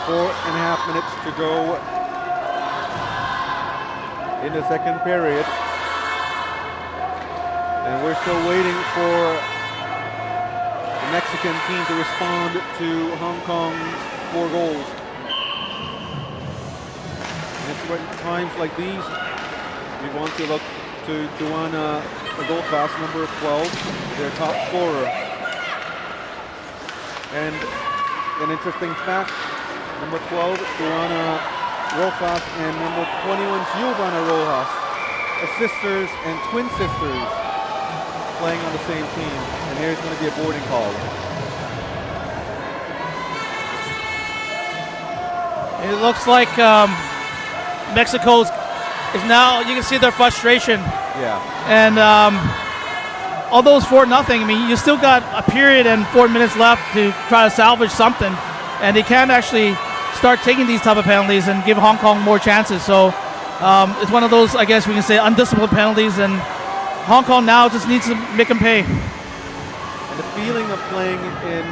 4.5 minutes to go in the second period. And we're still waiting for the Mexican team to respond to Hong Kong's 4 goals. And it's at times like these, we want to look to Duana Goldfass, number 12, their top scorer. And an interesting fact, number 12, Duana Rojas, and number 21, Giovanna Rojas, sisters and twin sisters playing on the same team. And here's going to be a boarding call. It looks like Mexico's is now, you can see their frustration. Yeah. And although it's 4-0, I mean, you still got a period and 4 minutes left to try to salvage something. And they can't actually start taking these type of penalties and give Hong Kong more chances. So it's one of those, I guess we can say, undisciplined penalties. And Hong Kong now just needs to make them pay. And the feeling of playing in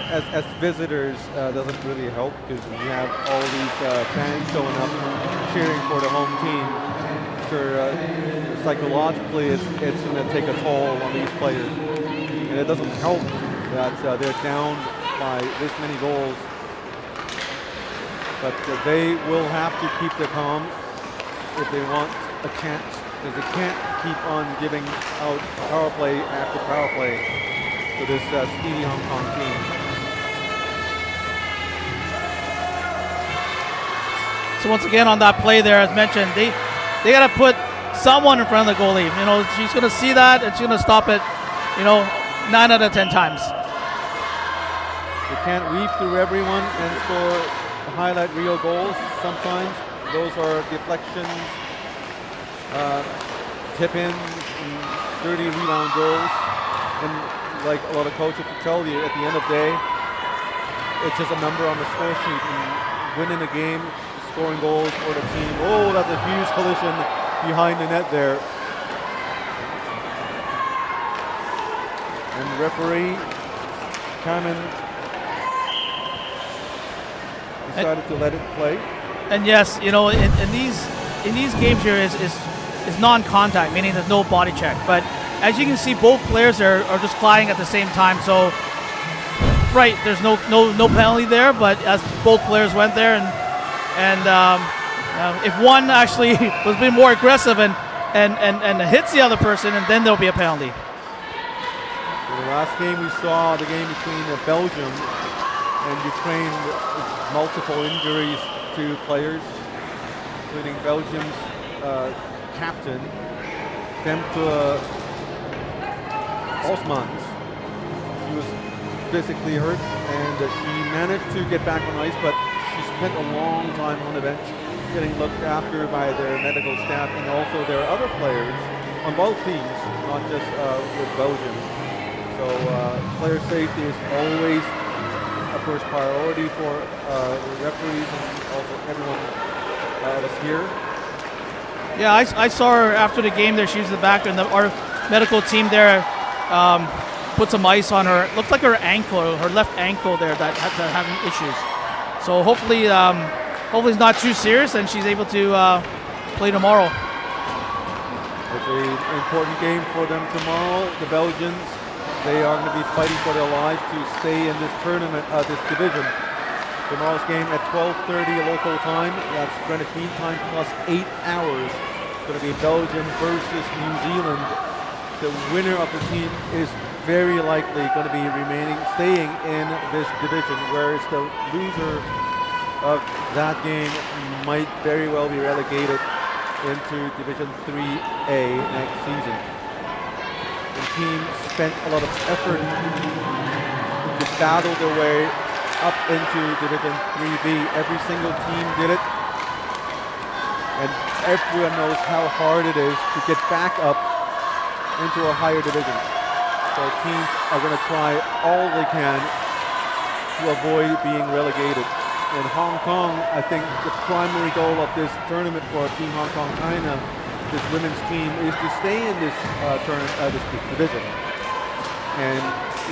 as visitors doesn't really help, because you have all these fans showing up cheering for the home team. after psychologically it's going to take a toll on these players. And it doesn't help that they're down by this many goals. But they will have to keep their calm if they want a chance, because they can't keep on giving out power play after power play to this speedy Hong Kong team. So once again on that play there, as mentioned, they got to put someone in front of the goalie. You know, she's going to see that and she's going to stop it, 9 out of 10 times. They can't weave through everyone and score highlight reel goals. Sometimes those are deflections, tip-ins, and dirty rebound goals. And like a lot of coaches will tell you, at the end of the day, it's just a number on the score sheet. And winning a game, scoring goals for the team. Oh, that's a huge collision behind the net there. And the referee, Carmen, decided to let it play. And yes, in these games here is non-contact, meaning there's no body check. But as you can see, both players are just colliding at the same time. So, right, there's no penalty there. But as both players went there, and if one actually was being more aggressive and hits the other person, and then there'll be a penalty. In the last game, we saw the game between Belgium and Ukraine with multiple injuries to players, including Belgium's captain, Femke Osmans. She was physically hurt and she managed to get back on ice, but she spent a long time on the bench getting looked after by their medical staff and also their other players on both teams, not just with Belgium. So player safety is always a first priority for the referees and also everyone that's here. Yeah, I saw her after the game there. She was in the back, and our medical team there put some ice on her. It looked like her ankle, her left ankle there, that had having issues. So hopefully it's not too serious, and she's able to play tomorrow. It's an important game for them tomorrow. The Belgians, they are going to be fighting for their lives to stay in this tournament, this division. Tomorrow's game at 12:30 local time. That's Greenwich Mean Time plus 8 hours. It's going to be Belgium versus New Zealand. The winner of the team is very likely going to be staying in this division, whereas the loser of that game might very well be relegated into Division 3A next season. The team spent a lot of effort to battle their way up into Division 3B. Every single team did it. And everyone knows how hard it is to get back up into a higher division. So teams are going to try all they can to avoid being relegated. In Hong Kong, I think the primary goal of this tournament for Team Hong Kong China, this women's team, is to stay in this this division. And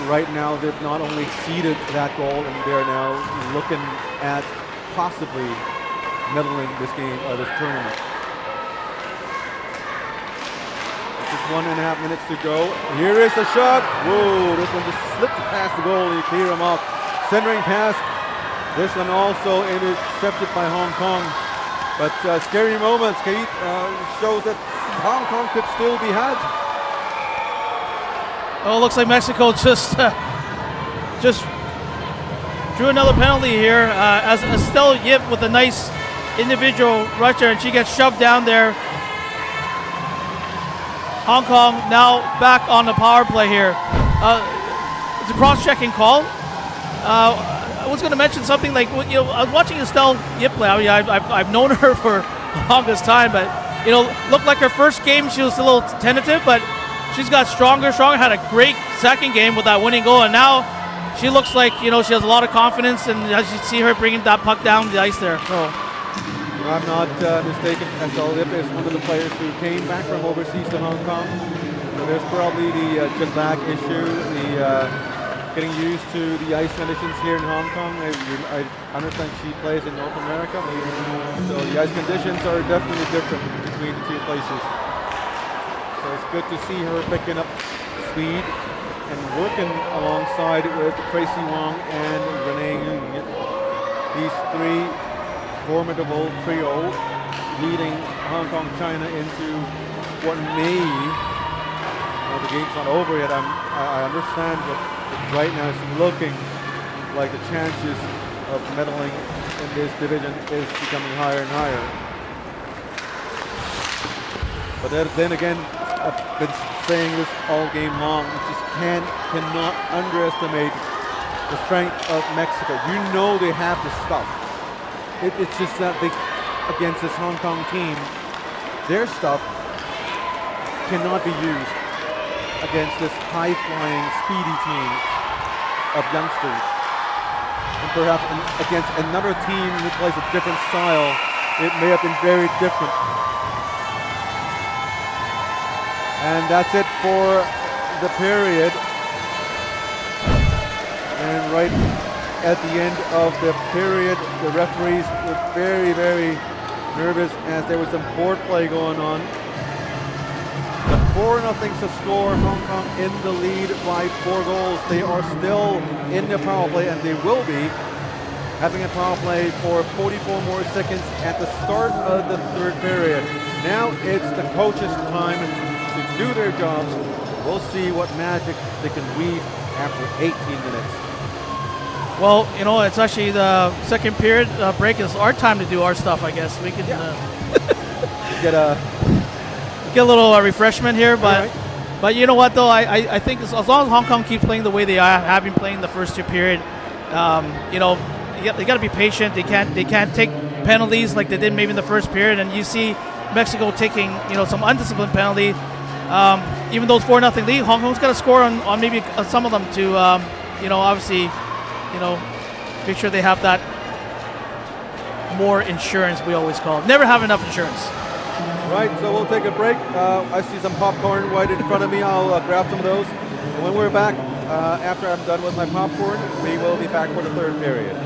right now, they've not only exceeded that goal, and they're now looking at possibly medaling this game, this tournament. Just 1.5 minutes to go. Here is the shot. Whoa, this one just slipped past the goalie, clear him off. Centering pass. This one also intercepted by Hong Kong. But scary moments, Keith, shows that Hong Kong could still be had. Oh, it looks like Mexico just drew another penalty here as Estelle Yip with a nice individual rush there, and she gets shoved down there. Hong Kong now back on the power play here. It's a cross-checking call. I was going to mention something like, I was watching Estelle Yip play. I mean, I've known her for the longest time, but looked like her first game she was a little tentative, but she's got stronger, had a great second game with that winning goal, and now she looks like, she has a lot of confidence, and as you see her bringing that puck down the ice there. So, if I'm not mistaken, Estelle Yip is one of the players who came back from overseas to Hong Kong. So there's probably the jet lag issue, the getting used to the ice conditions here in Hong Kong. I understand she plays in North America, so the ice conditions are definitely different between the two places. So it's good to see her picking up speed and working alongside with Tracy Wong and Renee Ng. These three formidable trio leading Hong Kong, China into what may, the game's not over yet. I understand, but right now it's looking like the chances of medaling in this division is becoming higher and higher. But then again, I've been saying this all game long, you just cannot underestimate the strength of Mexico. You know they have the stuff. It's just that they, against this Hong Kong team, their stuff cannot be used against this high-flying, speedy team of youngsters. And perhaps against another team who plays a different style, it may have been very different. And that's it for the period. And right at the end of the period, the referees were very, very nervous as there was some board play going on. But 4-0 to score, Hong Kong in the lead by 4 goals. They are still in the power play, and they will be having a power play for 44 more seconds at the start of the third period. Now it's the coaches' time to do their jobs. We'll see what magic they can weave after 18 minutes. Well, you know, it's actually the second period break is our time to do our stuff, I guess. We can get a little refreshment here, but right. But you know what, though? I think as long as Hong Kong keeps playing the way they have been playing the first two period, you know, they got to be patient. They can't take penalties like they did maybe in the first period, and you see Mexico taking, you know, some undisciplined penalty. Even though it's 4-0 lead, Hong Kong's got to score on maybe some of them to, you know, obviously, you know, make sure they have that more insurance, we always call it. Never have enough insurance. Right, so we'll take a break. I see some popcorn right in front of me. I'll grab some of those. And when we're back, after I'm done with my popcorn, we will be back for the third period.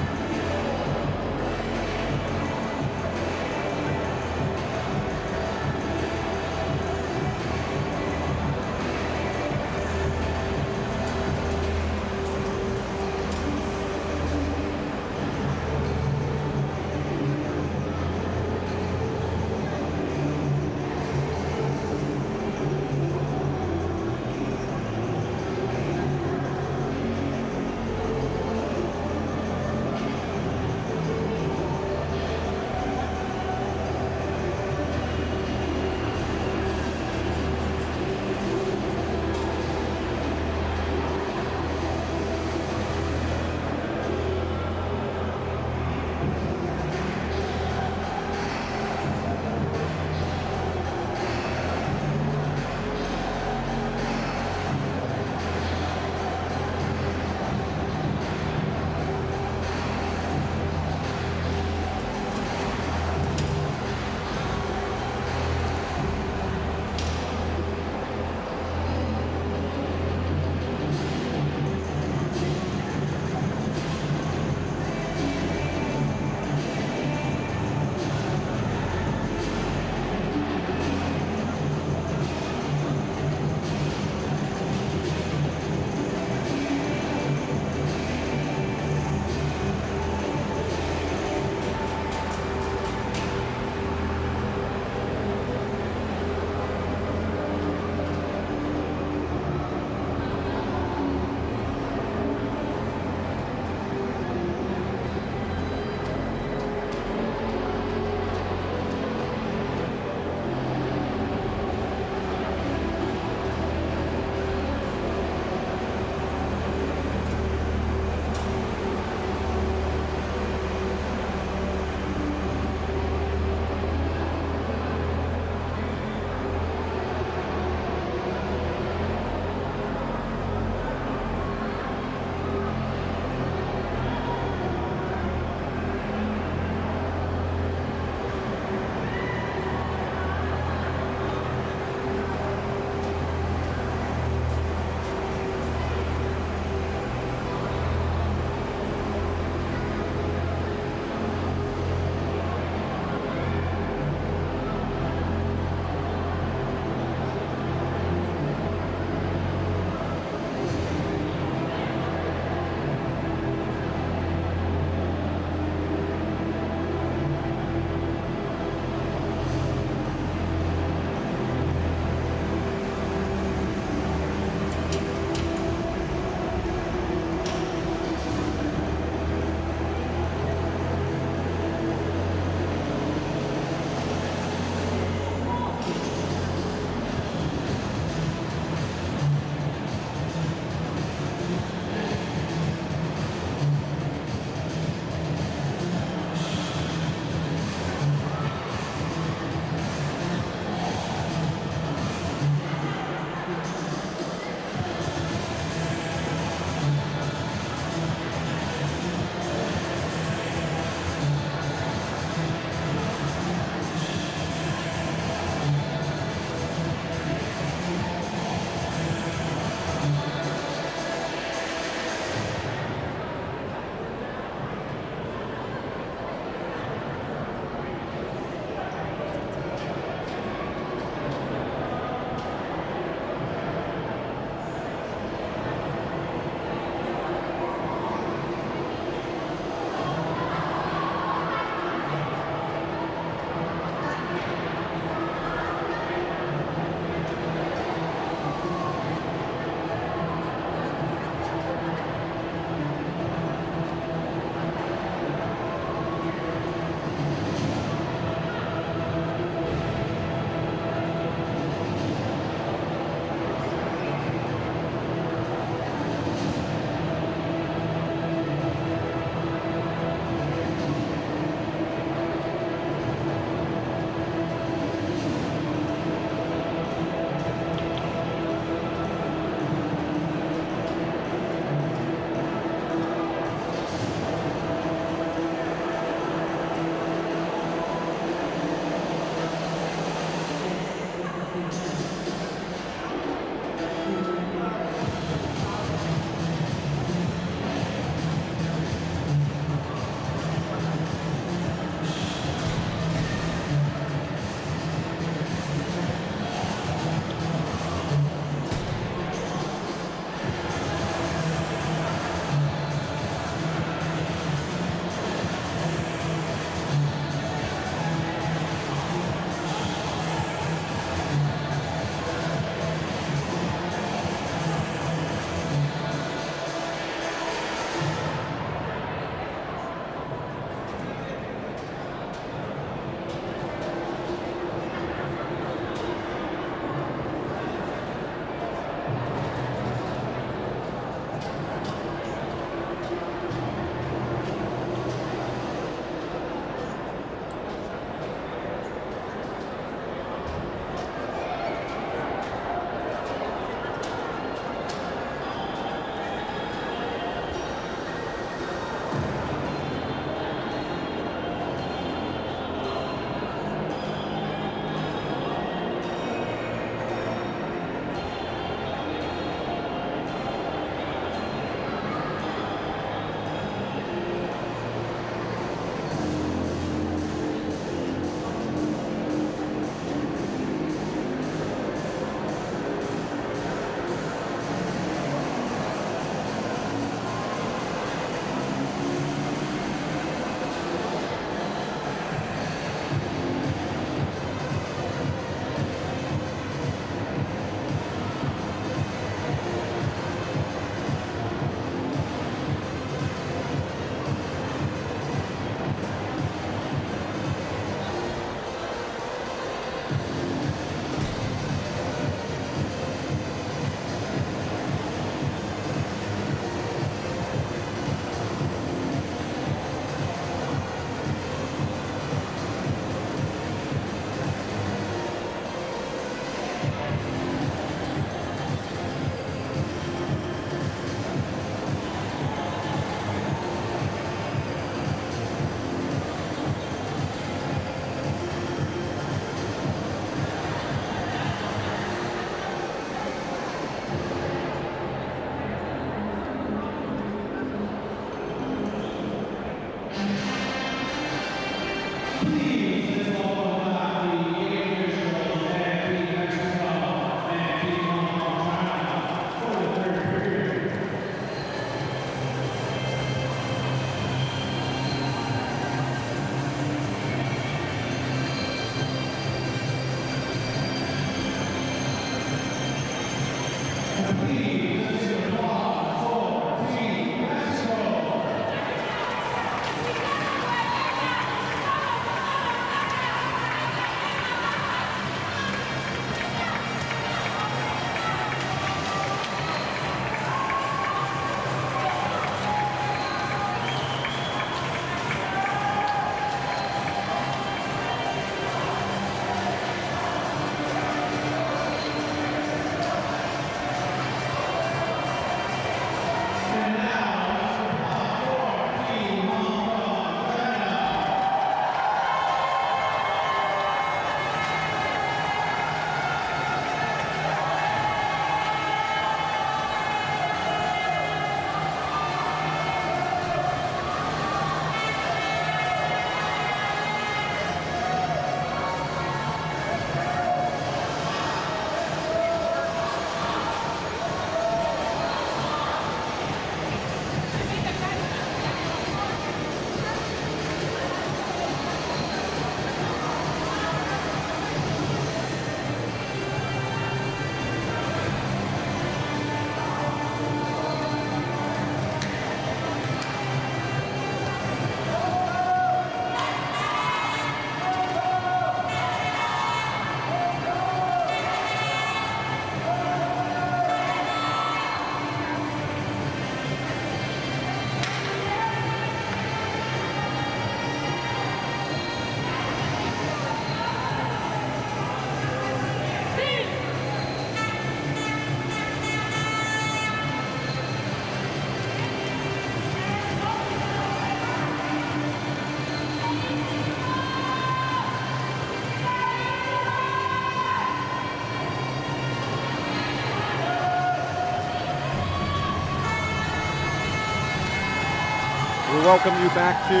We welcome you back to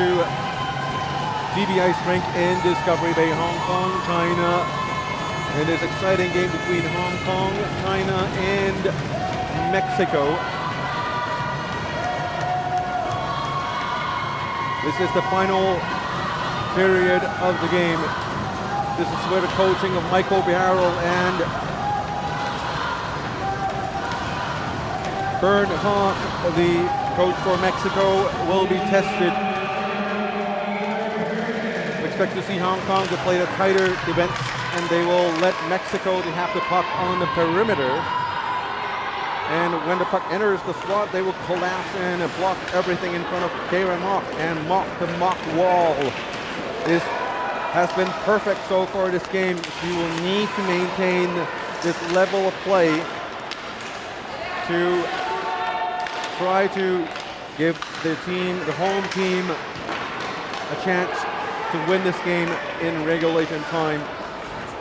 GB Ice Rink in Discovery Bay, Hong Kong, China. In this exciting game between Hong Kong, China, and Mexico. This is the final period of the game. This is where the coaching of Michael Beharrell and Bernd Hawk, the coach for Mexico, will be tested. We expect to see Hong Kong to play the tighter defense, and they will let Mexico to have the puck on the perimeter. And when the puck enters the slot, they will collapse in and block everything in front of Kieran Mock. And Mock, the Mock wall, has been perfect so far this game. You will need to maintain this level of play to try to give the home team, a chance to win this game in regulation time.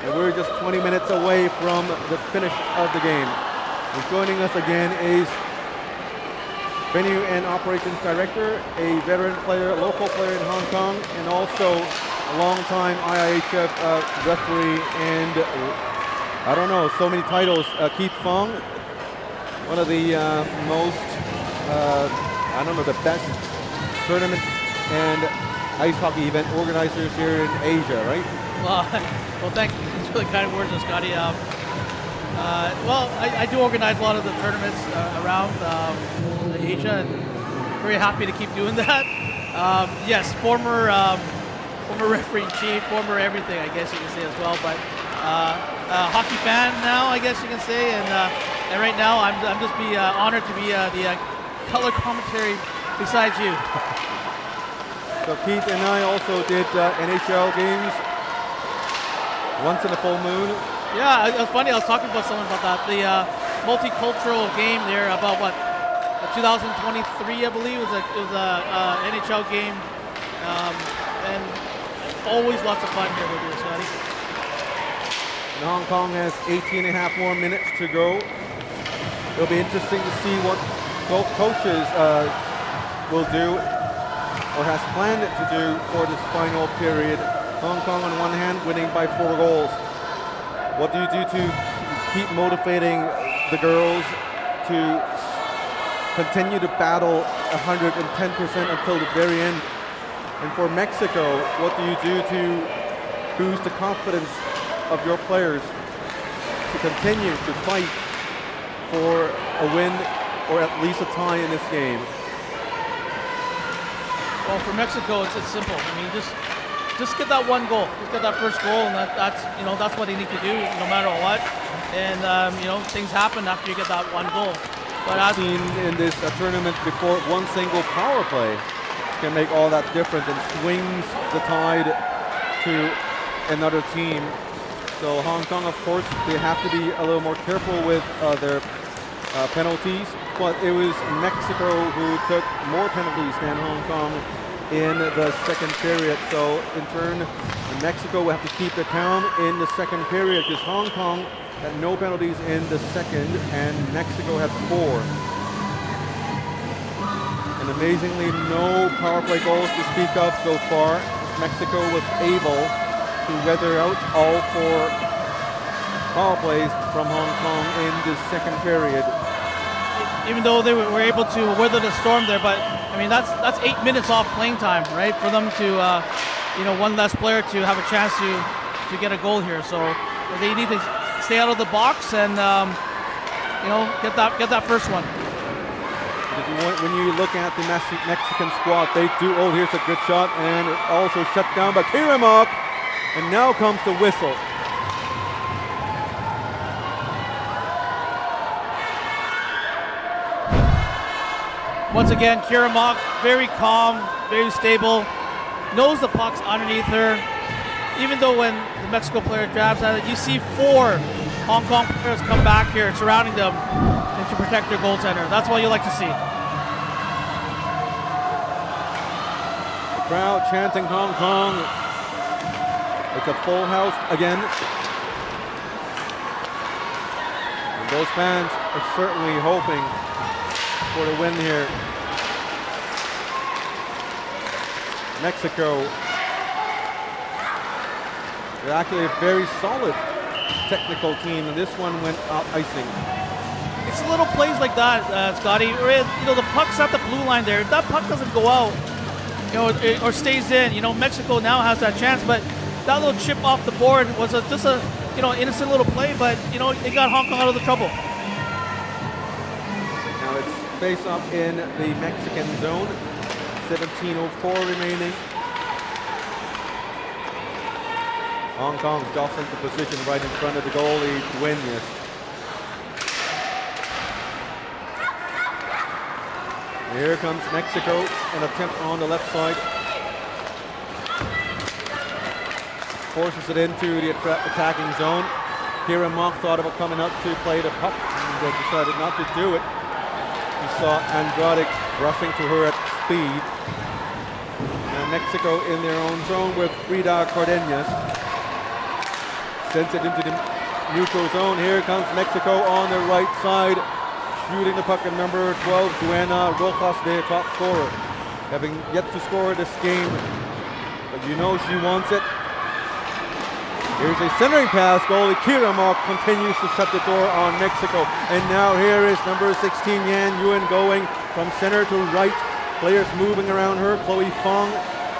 And we're just 20 minutes away from the finish of the game. And joining us again is Venue and Operations Director, a veteran player, local player in Hong Kong, and also a long-time IIHF referee and, I don't know, so many titles. Keith Fong, one of the most, I don't know, the best tournament and ice hockey event organizers here in Asia, right? Well, thanks for the kind words, Scotty. Well, I do organize a lot of the tournaments around Asia, and very happy to keep doing that. Yes, former referee in chief, former everything, I guess you can say as well. But hockey fan now, I guess you can say, and right now I'm just honored to be the color commentary besides you. So Keith and I also did NHL games once in a full moon. Yeah, it was funny. I was talking about someone about that. The multicultural game there about what 2023, I believe, it was a NHL game, and always lots of fun here with you, Scotty. And Hong Kong has 18 and a half more minutes to go. It'll be interesting to see what both coaches will do or has planned to do for this final period. Hong Kong on one hand winning by 4 goals. What do you do to keep motivating the girls to continue to battle 110% until the very end? And for Mexico, what do you do to boost the confidence of your players to continue to fight for a win or at least a tie in this game? Well, for Mexico, it's simple. I mean, just get that one goal. Just get that first goal, and that's what they need to do, no matter what. And things happen after you get that one goal. But I've seen in this tournament before, one single power play can make all that difference and swings the tide to another team. So Hong Kong, of course, they have to be a little more careful with their penalties. But it was Mexico who took more penalties than Hong Kong in the second period. So in turn, Mexico will have to keep the calm in the second period because Hong Kong had no penalties in the second and Mexico had 4. And amazingly, no power play goals to speak of so far. Mexico was able to weather out all 4 power plays from Hong Kong in the second period. Even though they were able to weather the storm there, but I mean that's 8 minutes off playing time, right? For them to one less player to have a chance to get a goal here. So they need to stay out of the box and get that first one. When you look at the Mexican squad, they do. Oh, here's a good shot, and also shut down by Kirimak, and now comes the whistle. Once again, Kira Mock, very calm, very stable, knows the puck's underneath her. Even though when the Mexico player grabs at it, you see 4 Hong Kong players come back here surrounding them and to protect their goaltender. That's what you like to see. The crowd chanting Hong Kong. It's a full house again. And those fans are certainly hoping for the win here. Mexico. They're actually a very solid technical team, and this one went out icing. It's little plays like that, Scotty. The puck's at the blue line there. If that puck doesn't go out, or stays in, Mexico now has that chance. But that little chip off the board was just a innocent little play, but it got Hong Kong out of the trouble. Now it's face off in the Mexican zone. 17:04 remaining. Hong Kong jostling for position right in front of the goalie, Duenas. Here comes Mexico, an attempt on the left side. Forces it into the attacking zone. Kieran Mock thought about coming up to play the puck, and decided not to do it. He saw Andrade rushing to her at speed. Now Mexico in their own zone with Frida Cardenas. Sends it into the neutral zone. Here comes Mexico on the right side. Shooting the puck at number 12, Duena Rojas, their top scorer. Having yet to score this game, but she wants it. Here's a centering pass. Goalie Kiramark continues to shut the door on Mexico. And now here is number 16, Yan Yuan, going from center to right. Players moving around her. Chloe Fong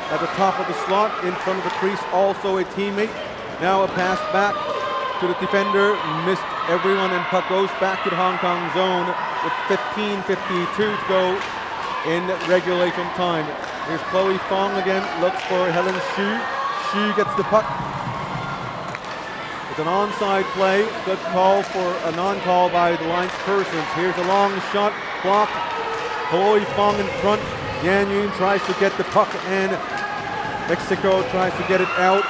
at the top of the slot, in front of the crease, also a teammate. Now a pass back to the defender, missed everyone, and puck goes back to the Hong Kong zone with 15:52 to go in regulation time. Here's Chloe Fong again, looks for Helen Xu. Xu gets the puck. It's an onside play. Good call for a non-call by the linespersons. Here's a long shot, blocked. Chloe Fong in front. Yan Yun tries to get the puck, and Mexico tries to get it out.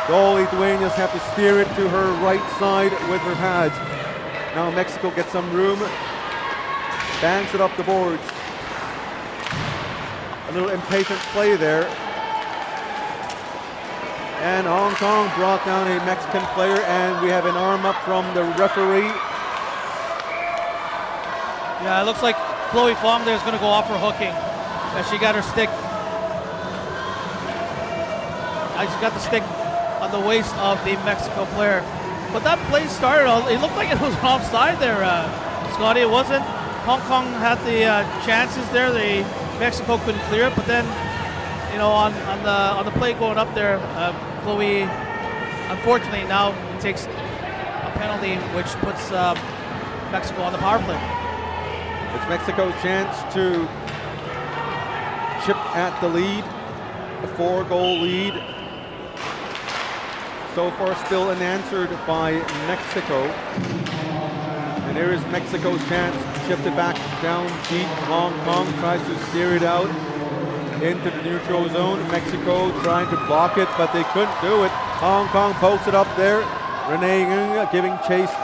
Goalie Duenas have to steer it to her right side with her pads. Now Mexico gets some room, bangs it up the boards. A little impatient play there. And Hong Kong brought down a Mexican player, and we have an arm up from the referee. Yeah, it looks like Chloe Fong there is going to go off for hooking. She got her stick. She got the stick on the waist of the Mexico player. But that play started, it looked like it was offside there, Scotty. It wasn't. Hong Kong had the chances there. Mexico couldn't clear it, but then, on the play going up there, Chloe, unfortunately, now takes a penalty, which puts Mexico on the power play. It's Mexico's chance to chip at the lead, a 4-goal lead. So far still unanswered by Mexico. And here is Mexico's chance. Chipped it back down deep. Hong Kong tries to steer it out into the neutral zone. Mexico trying to block it, but they couldn't do it. Hong Kong pokes it up there. Renee Ng giving chase,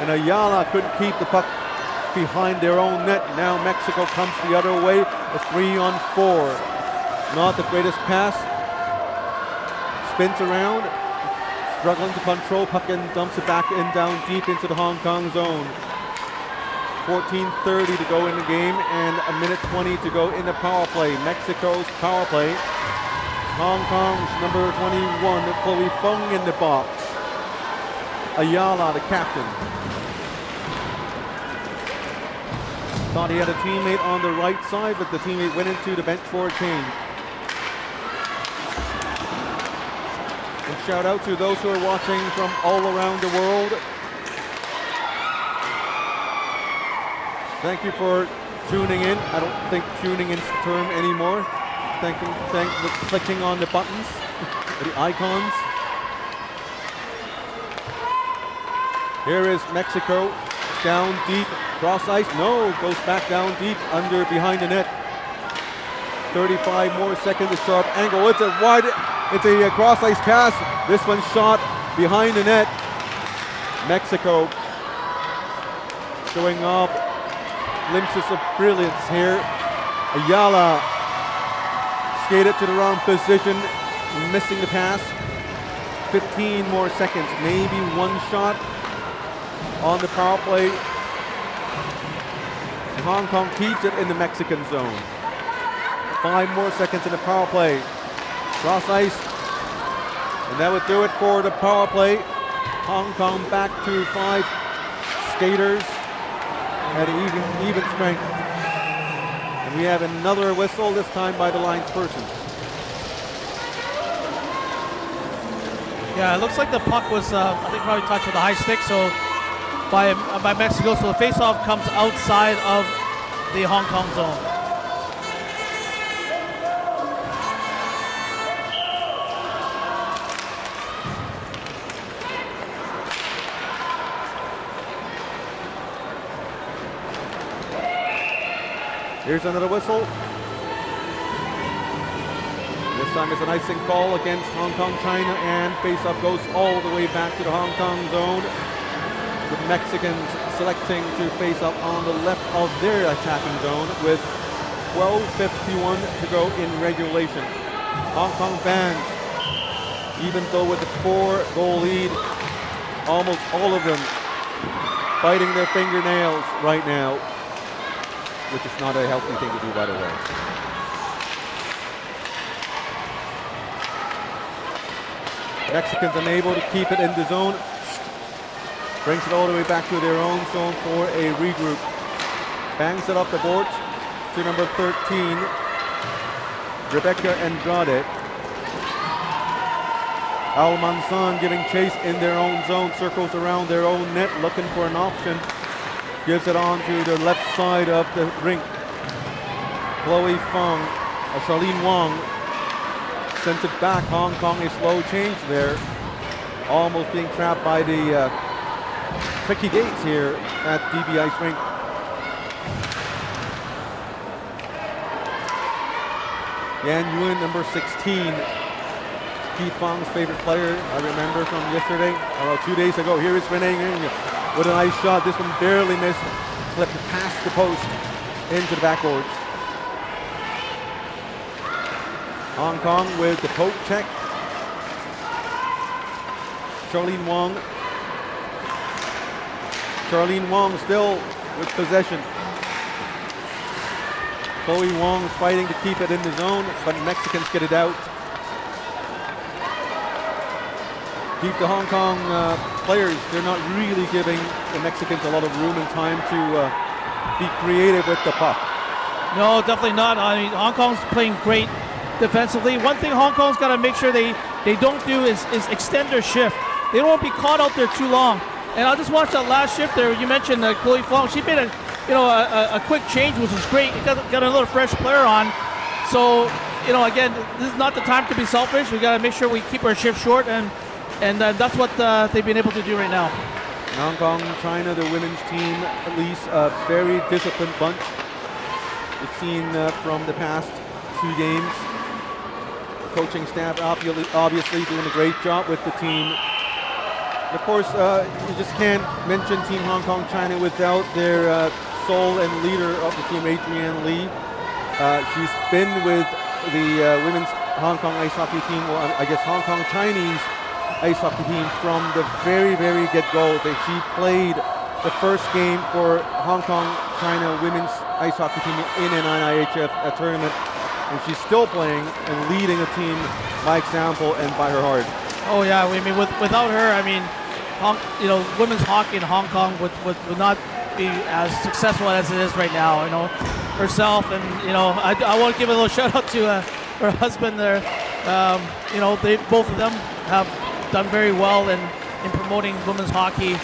and Ayala couldn't keep the puck behind their own net. Now Mexico comes the other way. A 3-on-4. Not the greatest pass. Spins around. Struggling to control puck and dumps it back in down deep into the Hong Kong zone. 14:30 to go in the game and a minute 20 to go in the power play. Mexico's power play. Hong Kong's number 21, Chloe Fong in the box. Ayala, the captain. Thought he had a teammate on the right side, but the teammate went into the bench for a change. And shout out to those who are watching from all around the world. Thank you for tuning in. I don't think tuning in is the term anymore. Thank you for clicking on the buttons, the icons. Here is Mexico, down deep, cross ice, no, goes back down deep, under, behind the net. 35 more seconds, a sharp angle, it's a cross ice pass. This one shot behind the net. Mexico showing off glimpses of brilliance here. Ayala skated to the wrong position, missing the pass. 15 more seconds, maybe one shot on the power play. Hong Kong keeps it in the Mexican zone. 5 more seconds in the power play. Cross ice. And that would do it for the power play. Hong Kong back to 5 skaters at even strength. And we have another whistle, this time by the linesperson. Yeah, it looks like the puck was, I think, probably touched with a high stick, so by Mexico. So the face-off comes outside of the Hong Kong zone. Here's another whistle. This time it's an icing call against Hong Kong, China, and face-off goes all the way back to the Hong Kong zone. The Mexicans selecting to face up on the left of their attacking zone with 12:51 to go in regulation. Hong Kong fans, even though with the 4-goal lead, almost all of them biting their fingernails right now, which is not a healthy thing to do, by the way. Mexicans unable to keep it in the zone. Brings it all the way back to their own zone for a regroup. Bangs it up the board to number 13, Rebecca Andrade. Almanzan giving chase in their own zone, circles around their own net, looking for an option. Gives it on to the left side of the rink. Chloe Fong, Charlene Wong sent it back. Hong Kong a slow change there. Almost being trapped by the tricky gates here at DB Ice Rink. Yan Yuen, number 16. Keith Fong's favorite player, I remember from yesterday, 2 days ago. Here is Renee Ng with a nice shot. This one barely missed. Flipped past the post into the backboards. Hong Kong with the poke check. Charlene Wong. Charlene Wong still with possession. Chloe Wong fighting to keep it in the zone, but Mexicans get it out. Keep the Hong Kong players, they're not really giving the Mexicans a lot of room and time to be creative with the puck. No, definitely not. I mean, Hong Kong's playing great defensively. One thing Hong Kong's got to make sure they don't do is extend their shift. They don't want to be caught out there too long. And I just watched that last shift there. You mentioned Chloe Fong. She made a quick change, which was great. Got another fresh player on. So, again, this is not the time to be selfish. We got to make sure we keep our shift short, and that's what they've been able to do right now. Hong Kong, China, the women's team, at least a very disciplined bunch. We've seen from the past 2 games. The coaching staff obviously doing a great job with the team. Of course, you just can't mention Team Hong Kong China without their soul and leader of the team, Adrienne Lee. She's been with the women's Hong Kong ice hockey team, well, I guess Hong Kong Chinese ice hockey team from the very, very get-go. She played the first game for Hong Kong China women's ice hockey team in an IIHF tournament, and she's still playing and leading a team by example and by her heart. Oh yeah, I mean, without her, I mean, women's hockey in Hong Kong would not be as successful as it is right now. Herself, and I want to give a little shout out to her husband there. They both of them have done very well in promoting women's hockey,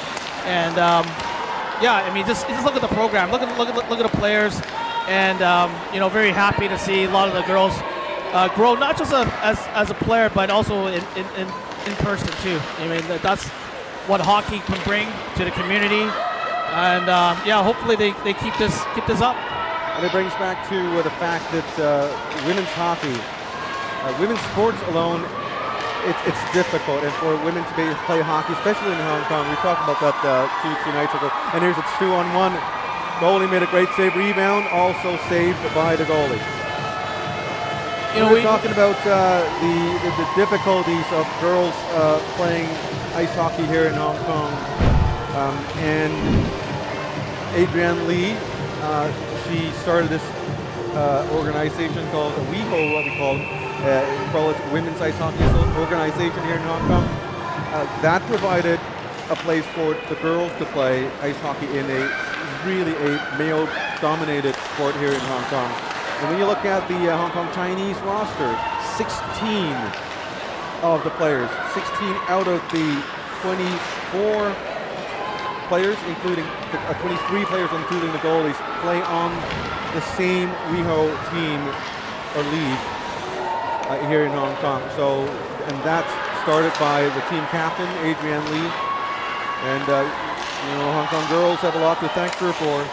and I mean, just look at the program, look at the players, and very happy to see a lot of the girls grow, not just as a player, but also in person too. I mean, that's what hockey can bring to the community, and hopefully they keep this up. And it brings back to the fact that women's hockey, women's sports alone, it's difficult, and for women to play hockey, especially in Hong Kong, we talked about that two nights ago. And here's it's 2-on-1. Goalie made a great save, rebound also saved by the goalie. We're talking about the difficulties of girls playing ice hockey here in Hong Kong, and Adrienne Lee, she started this organization called WWIIB, what we call it Women's Ice Hockey Organization here in Hong Kong. That provided a place for the girls to play ice hockey in really a male-dominated sport here in Hong Kong. And when you look at the Hong Kong Chinese roster, 16 of the players, 16 out of the 24 players, including 23 players, including the goalies, play on the same WeHo team or league here in Hong Kong. So, and that's started by the team captain, Adrienne Lee. And Hong Kong girls have a lot to thank her for.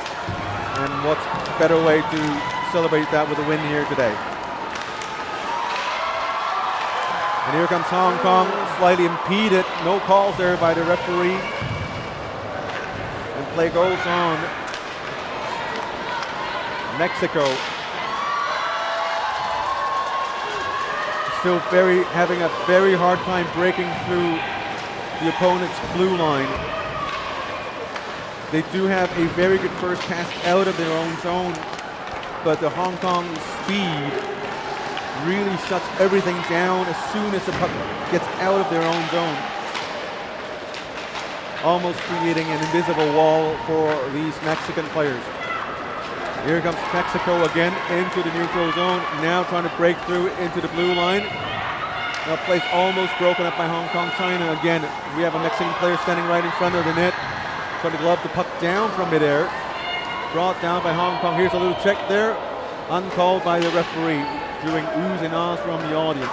And what's a better way to celebrate that with a win here today? And here comes Hong Kong, slightly impeded. No calls there by the referee. And play goes on. Mexico still having a very hard time breaking through the opponent's blue line. They do have a very good first pass out of their own zone, but the Hong Kong speed really shuts everything down as soon as the puck gets out of their own zone, almost creating an invisible wall for these Mexican players. Here comes Mexico again into the neutral zone, now trying to break through into the blue line. Now place almost broken up by Hong Kong China again. We have a Mexican player standing right in front of the net, trying to glove the puck down from midair. Brought down by Hong Kong. Here's a little check there, uncalled by the referee, doing oohs and ahs from the audience.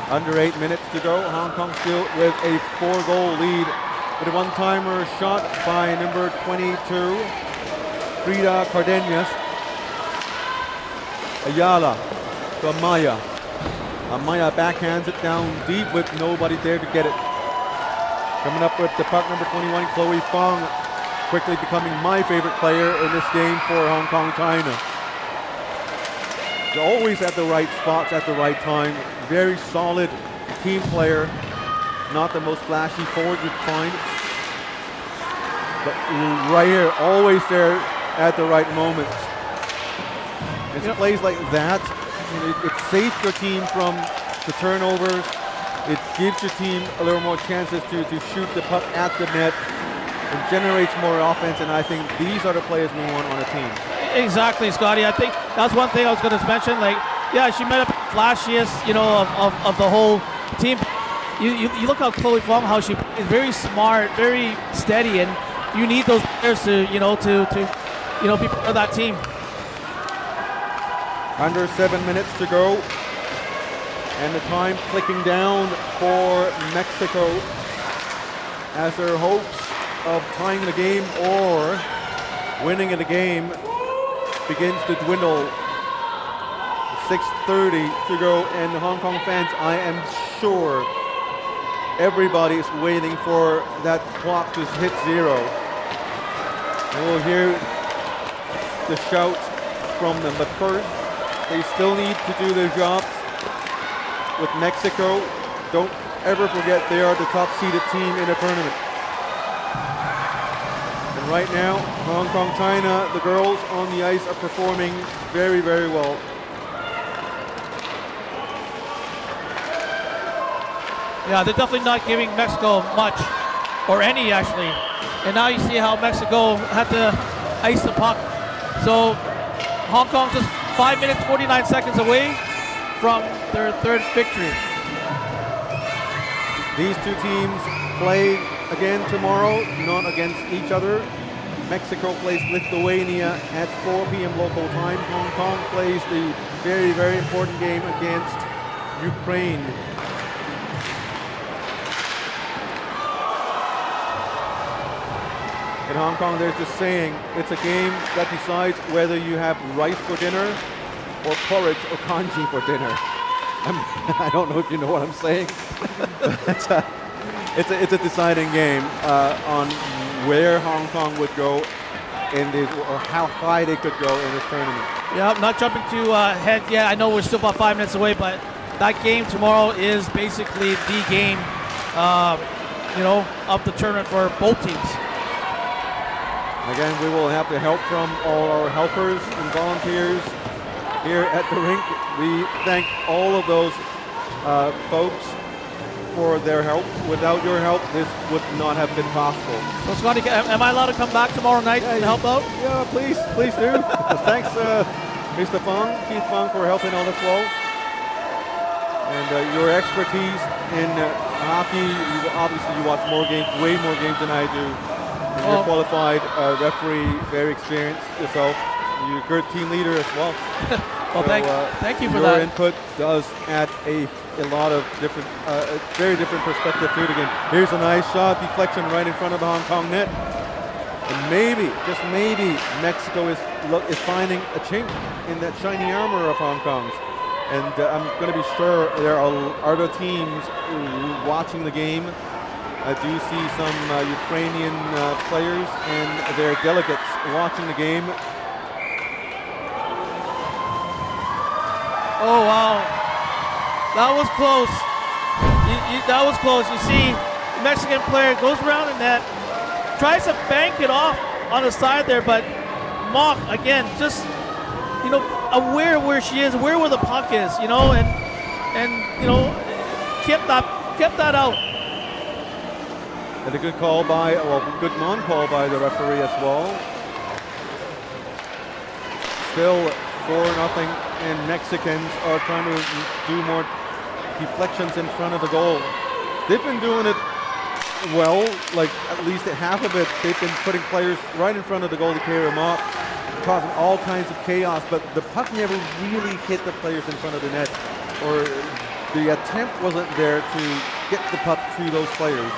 Under 8 minutes to go, Hong Kong still with a 4-goal lead, with a one-timer shot by number 22, Frida Cardenas. Ayala to Amaya. Amaya backhands it down deep with nobody there to get it. Coming up with the puck, number 21, Chloe Fong, quickly becoming my favorite player in this game for Hong Kong China. She's always at the right spots at the right time. Very solid team player. Not the most flashy forward you'd find, but right here, always there at the right moments. It's plays like that. It saves your team from the turnovers. It gives your team a little more chances to shoot the puck at the net and generates more offense, and I think these are the players we want on a team. Exactly, Scotty. I think that's one thing I was going to mention. Like, yeah, she might have been flashiest, of the whole team. You look how Chloe Fong, how she is very smart, very steady, and you need those players to be part of that team. Under 7 minutes to go, and the time clicking down for Mexico as their hopes of tying the game or winning the game begins to dwindle. 6:30 to go, and the Hong Kong fans, I am sure everybody is waiting for that clock to hit 0. And we'll hear the shout from them, but first, they still need to do their jobs with Mexico. Don't ever forget they are the top-seeded team in the tournament. And right now, Hong Kong, China, the girls on the ice are performing very, very well. Yeah, they're definitely not giving Mexico much, or any actually. And now you see how Mexico had to ice the puck. So Hong Kong just 5 minutes, 49 seconds away from their third victory. These two teams play again tomorrow, not against each other. Mexico plays Lithuania at 4 p.m. local time. Hong Kong plays the very, very important game against Ukraine. In Hong Kong, there's this saying, it's a game that decides whether you have rice for dinner or porridge or congee for dinner. I don't know if you know what I'm saying. It's a deciding game on where Hong Kong would go in this, or how high they could go in this tournament. Yeah, not jumping too ahead yet. I know we're still about 5 minutes away, but that game tomorrow is basically the game, of the tournament for both teams. Again, we will have the help from all our helpers and volunteers here at the rink. We thank all of those folks for their help. Without your help, this would not have been possible. So Scotty, am I allowed to come back tomorrow night and help out? Yeah, please do. Thanks, Mr. Fong, Keith Fong, for helping on the flow. And your expertise in hockey, obviously you watch more games, way more games than I do. And you're a qualified referee, very experienced yourself. You're a good team leader as well. Well, thank you for your that. Your input does add a lot of different, very different perspective to the game. Here's a nice shot, deflection right in front of the Hong Kong net. And maybe, just maybe, Mexico is finding a chink in that shiny armor of Hong Kong's. And I'm going to be sure there are other teams watching the game. I do see some Ukrainian players and their delegates watching the game. Oh, wow. That was close. That was close. You see, the Mexican player goes around the net, tries to bank it off on the side there, but Mock, again, just, aware of where she is, aware where the puck is, and kept that out. And a good call good non-call by the referee as well. Still 4-0, and Mexicans are trying to do more deflections in front of the goal. They've been doing it well, like at least half of it. They've been putting players right in front of the goal to carry them up, causing all kinds of chaos, but the puck never really hit the players in front of the net, or the attempt wasn't there to get the puck to those players.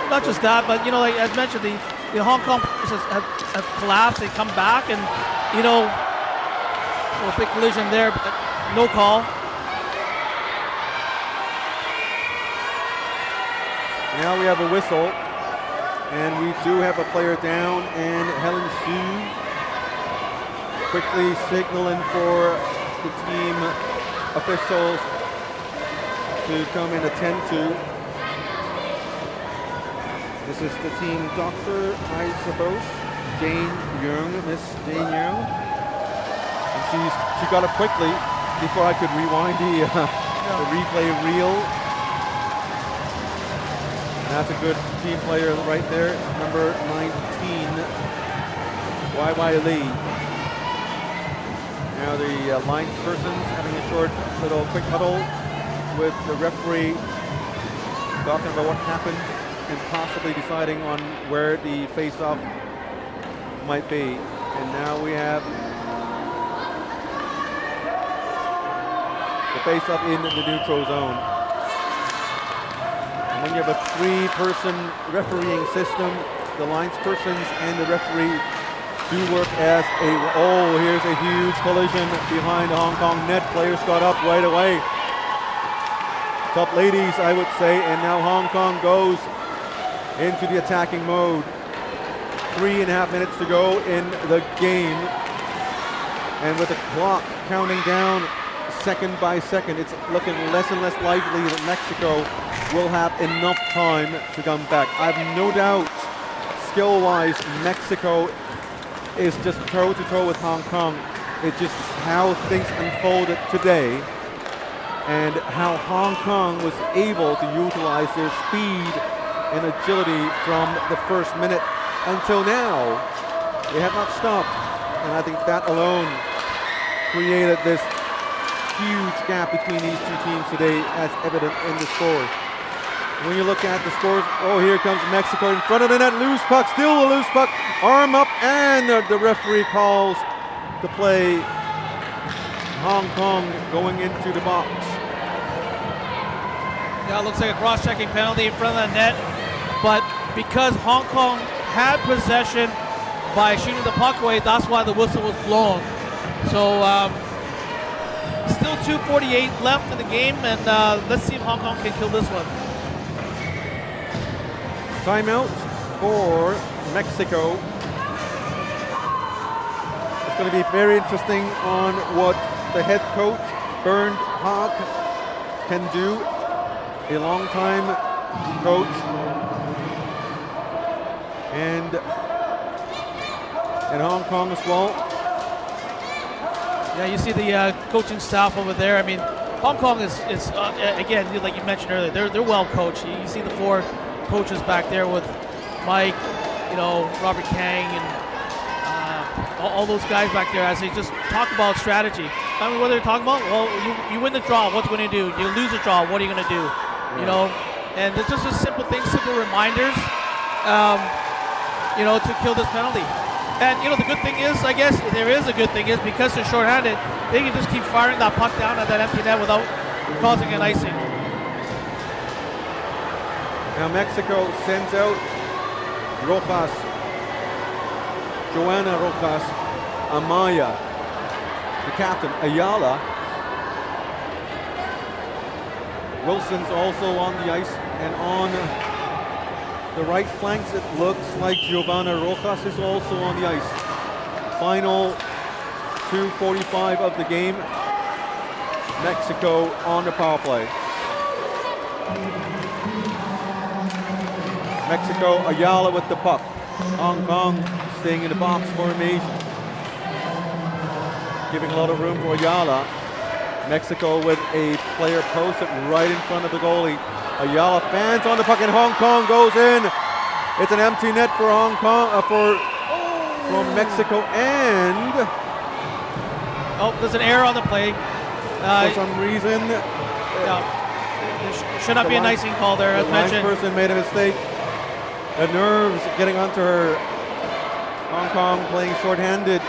Not just that, but like as mentioned, the Hong Kong have collapsed. They come back, and a big collision there, but no call. Now we have a whistle, and we do have a player down, and Helen Xu quickly signaling for the team officials to come and attend to. This is the team doctor, I suppose, Jane Young, Miss Jane Young. And she got it quickly before I could rewind the replay reel. And that's a good team player right there, number 19, YY Lee. Now the linesperson's having a short little quick huddle with the referee, talking about what happened and possibly deciding on where the face-off might be. And now we have the face-off in the neutral zone. And when you have a three-person refereeing system, the linespersons and the referee do work as here's a huge collision behind the Hong Kong net. Players got up right away. Tough ladies, I would say, and now Hong Kong goes into the attacking mode. 3.5 minutes to go in the game. And with the clock counting down second by second, it's looking less and less likely that Mexico will have enough time to come back. I have no doubt, skill-wise, Mexico is just toe-to-toe with Hong Kong. It's just how things unfolded today and how Hong Kong was able to utilize their speed and agility from the first minute until now. They have not stopped, and I think that alone created this huge gap between these two teams today, as evident in the score. When you look at the scores, here comes Mexico in front of the net, loose puck, still a loose puck, arm up, and the referee calls to play Hong Kong going into the box. Yeah, it looks like a cross-checking penalty in front of the net. But because Hong Kong had possession by shooting the puck away, that's why the whistle was blown. So still 2:48 left in the game, and let's see if Hong Kong can kill this one. Timeout for Mexico. It's going to be very interesting on what the head coach, Bernd Haag, can do. A long-time coach. And and Hong Kong as well. Yeah, you see the coaching staff over there. I mean, Hong Kong is again, like you mentioned earlier, they're well coached. You see the 4 coaches back there with Mike, Robert Kang, and all those guys back there as they just talk about strategy. I mean, what they're talking about? Well, you win the draw, what are you going to do? You lose the draw, what are you going to do? And it's just a simple things, simple reminders, to kill this penalty. And, the good thing is, I guess, there is a good thing is because they're shorthanded, they can just keep firing that puck down at that empty net without causing an icing. Now Mexico sends out Rojas, Joanna Rojas, Amaya, the captain, Ayala. Wilson's also on the ice, and on the right flanks, it looks like Giovanna Rojas is also on the ice. Final 2:45 of the game. Mexico on the power play. Mexico, Ayala with the puck. Hong Kong staying in the box formation. Giving a lot of room for Ayala. Mexico with a player posted right in front of the goalie. Ayala fans on the puck and Hong Kong goes in. It's an empty net for Hong Kong, from Mexico, and there's an error on the play. For some reason, there should not be an icing call there, as mentioned. The person made a mistake. The nerves getting onto her. Hong Kong playing shorthanded.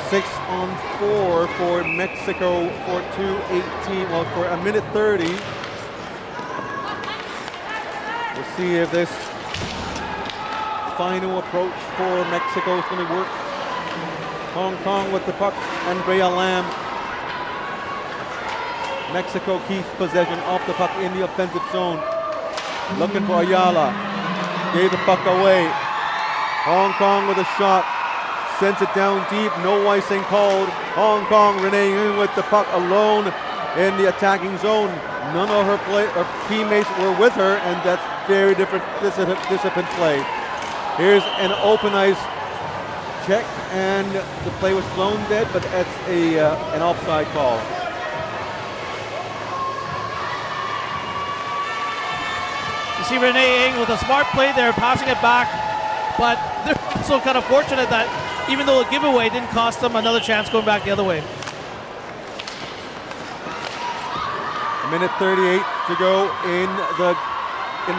6-on-4 for Mexico for 2:18. Well, for a minute 30. We'll see if this final approach for Mexico is going to work. Hong Kong with the puck, Andrea Lam. Mexico keeps possession off the puck in the offensive zone. Looking for Ayala. Gave the puck away. Hong Kong with a shot. Sends it down deep. No icing called. Hong Kong, Renee in with the puck alone in the attacking zone. None of her teammates were with her, and that's very different disciplined play. Here's an open ice check, and the play was blown dead, but that's an offside call. You see Renee Ng with a smart play there, passing it back, but they're also kind of fortunate that even though a giveaway didn't cost them another chance going back the other way. A minute 38 to go in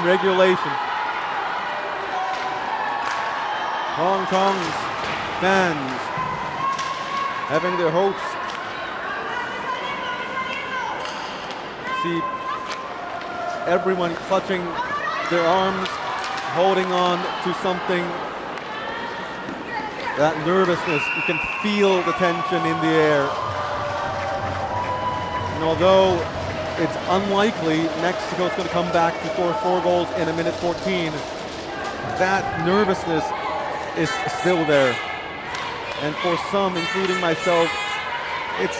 regulation. Hong Kong's fans having their hopes. See everyone clutching their arms, holding on to something. That nervousness, you can feel the tension in the air. And although it's unlikely Mexico's going to come back to score 4 goals in a minute 14, that nervousness is still there. And for some, including myself, it's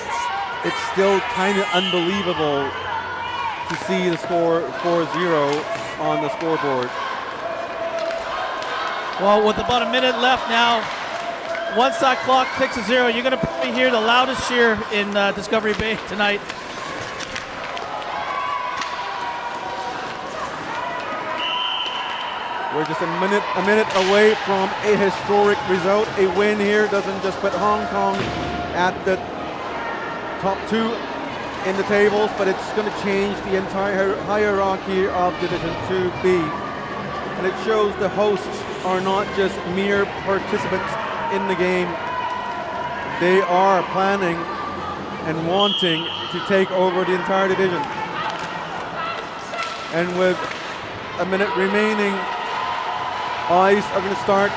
still kind of unbelievable to see the score 4-0 on the scoreboard. Well, with about a minute left now, once that clock ticks to 0, you're going to probably hear the loudest cheer in Discovery Bay tonight. We're just a minute away from a historic result. A win here doesn't just put Hong Kong at the top 2 in the tables, but it's going to change the entire hierarchy of Division 2B. And it shows the hosts are not just mere participants in the game. They are planning and wanting to take over the entire division. And with a minute remaining, eyes are going to start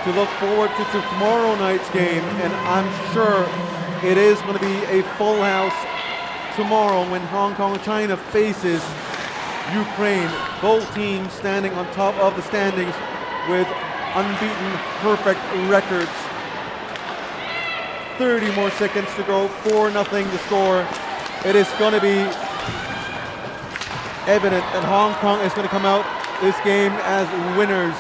to look forward to tomorrow night's game, and I'm sure it is going to be a full house tomorrow when Hong Kong China faces Ukraine. Both teams standing on top of the standings with unbeaten, perfect records. 30 more seconds to go, 4-0 to score. It is going to be evident that Hong Kong is going to come out this game as winners.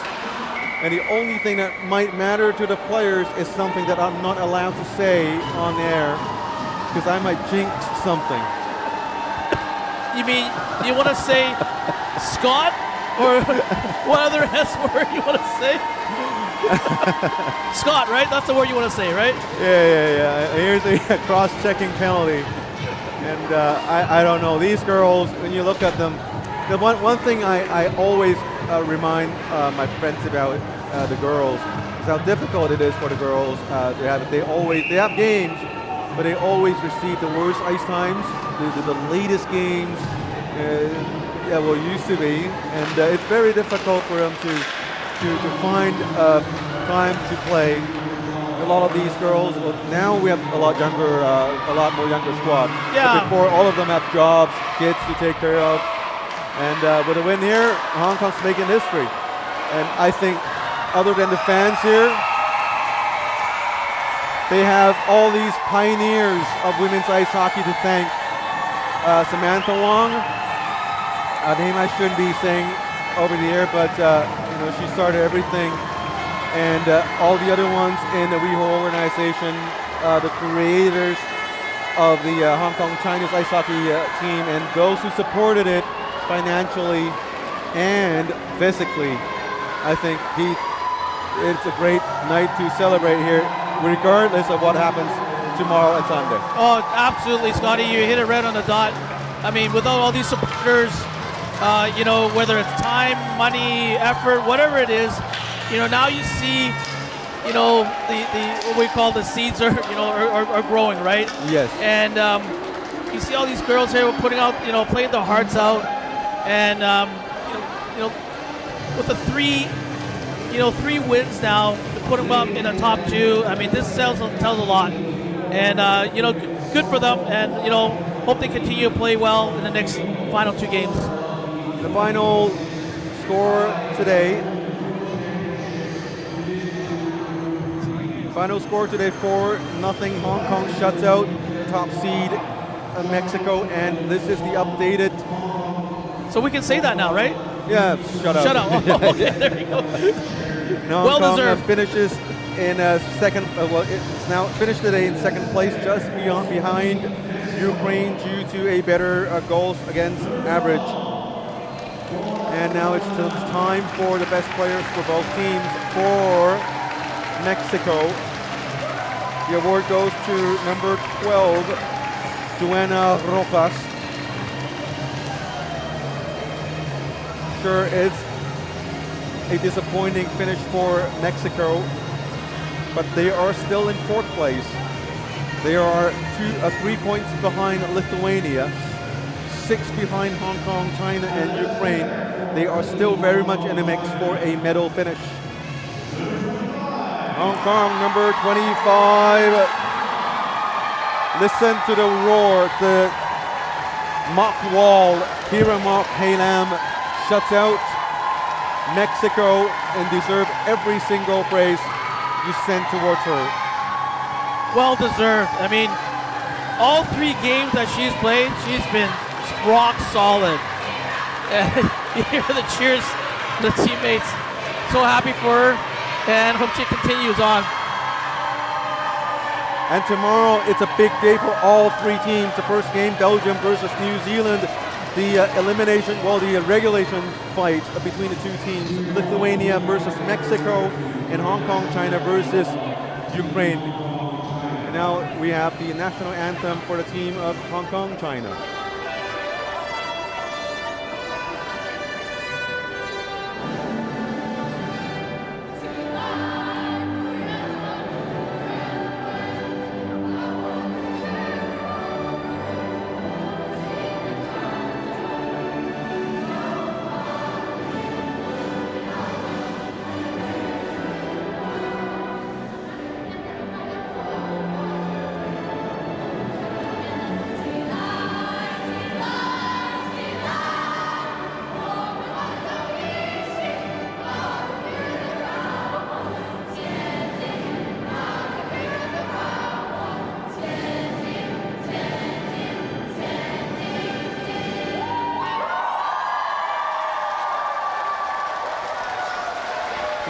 And the only thing that might matter to the players is something that I'm not allowed to say on air because I might jinx something. You mean you want to say Scott? Or what other S word you want to say? Scott, right? That's the word you want to say, right? Yeah. Here's the cross-checking penalty. And I don't know. These girls, when you look at them, the one thing I always remind my friends about the girls is how difficult it is for the girls to have it. They have games, but they always receive the worst ice times, the latest games. Used to be, and it's very difficult for them to find time to play. A lot of these girls, well, now we have a lot more younger squad. Yeah. But before, all of them have jobs, kids to take care of, and with a win here, Hong Kong's making history. And I think, other than the fans here, they have all these pioneers of women's ice hockey to thank. Samantha Wong. A name I shouldn't be saying over the air, but she started everything, and all the other ones in the WWIIB organization, the creators of the Hong Kong China's ice hockey team, and those who supported it financially and physically. I think, Heath, it's a great night to celebrate here, regardless of what happens tomorrow and Sunday. Oh, absolutely, Scotty. You hit it right on the dot. I mean, without all these supporters, whether it's time, money, effort, whatever it is, now you see, the what we call the seeds are growing, right? Yes. And you see all these girls here putting out, playing their hearts out, and with the three wins now, to put them up in the top two. I mean, this tells a lot, and good for them, and hope they continue to play well in the next final two games. The final score today. 4-0. Hong Kong shuts out top seed Mexico, and this is the updated. So we can say that now, right? Yeah, shut out. Shut out. Oh, okay, there you go. Now well Hong Kong deserved. finishes in second. It's now finished today in second place, just behind Ukraine due to a better goals against average. And now it's time for the best players for both teams. For Mexico, the award goes to number 12, Joanna Rojas. Sure, it's a disappointing finish for Mexico, but they are still in fourth place. They are 3 points behind Lithuania, 6 behind Hong Kong, China, and Ukraine. They are still very much in the mix for a medal finish. Hong Kong, number 25. Listen to the roar. The mock wall. Kira Mock Halam shuts out Mexico and deserve every single praise you send towards her. Well deserved. I mean, all 3 games that she's played, she's been rock solid. And you hear the cheers, the teammates. So happy for her, and hope she continues on. And tomorrow, it's a big day for all 3 teams. The first game, Belgium versus New Zealand. The the regulation fight between the 2 teams. Lithuania versus Mexico, and Hong Kong, China versus Ukraine. And now we have the national anthem for the team of Hong Kong, China.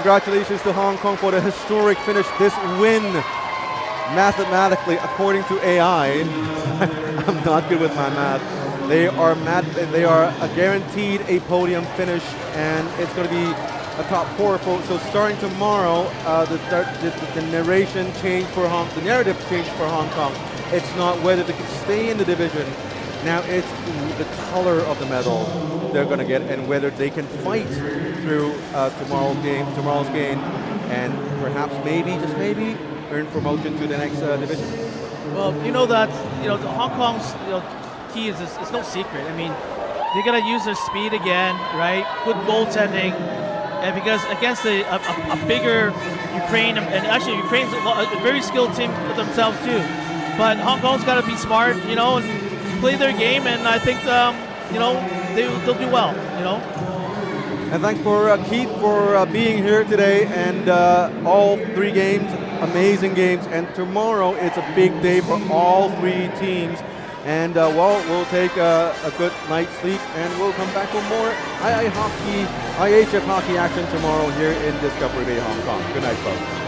congratulations to Hong Kong for the historic finish. This win, mathematically, according to AI, I'm not good with my math. They are guaranteed a podium finish, and it's going to be a top 4. So starting tomorrow, the narration change for the narrative change for Hong Kong. It's not whether they can stay in the division. Now it's the color of the medal they're going to get, and whether they can fight through tomorrow's game, and perhaps just maybe earn promotion to the next division. Well, you know that Hong Kong's key is it's no secret. I mean, they're going to use their speed again, right? Good goaltending, and because against a bigger Ukraine, and actually Ukraine's a very skilled team themselves too. But Hong Kong's got to be smart, and play their game, and I think they'll do well, And thanks for Keith for being here today, and all 3 games, amazing games, and tomorrow it's a big day for all 3 teams. And we'll take a good night's sleep, and we'll come back with more IIHF hockey action tomorrow here in Discovery Bay, Hong Kong. Good night, folks.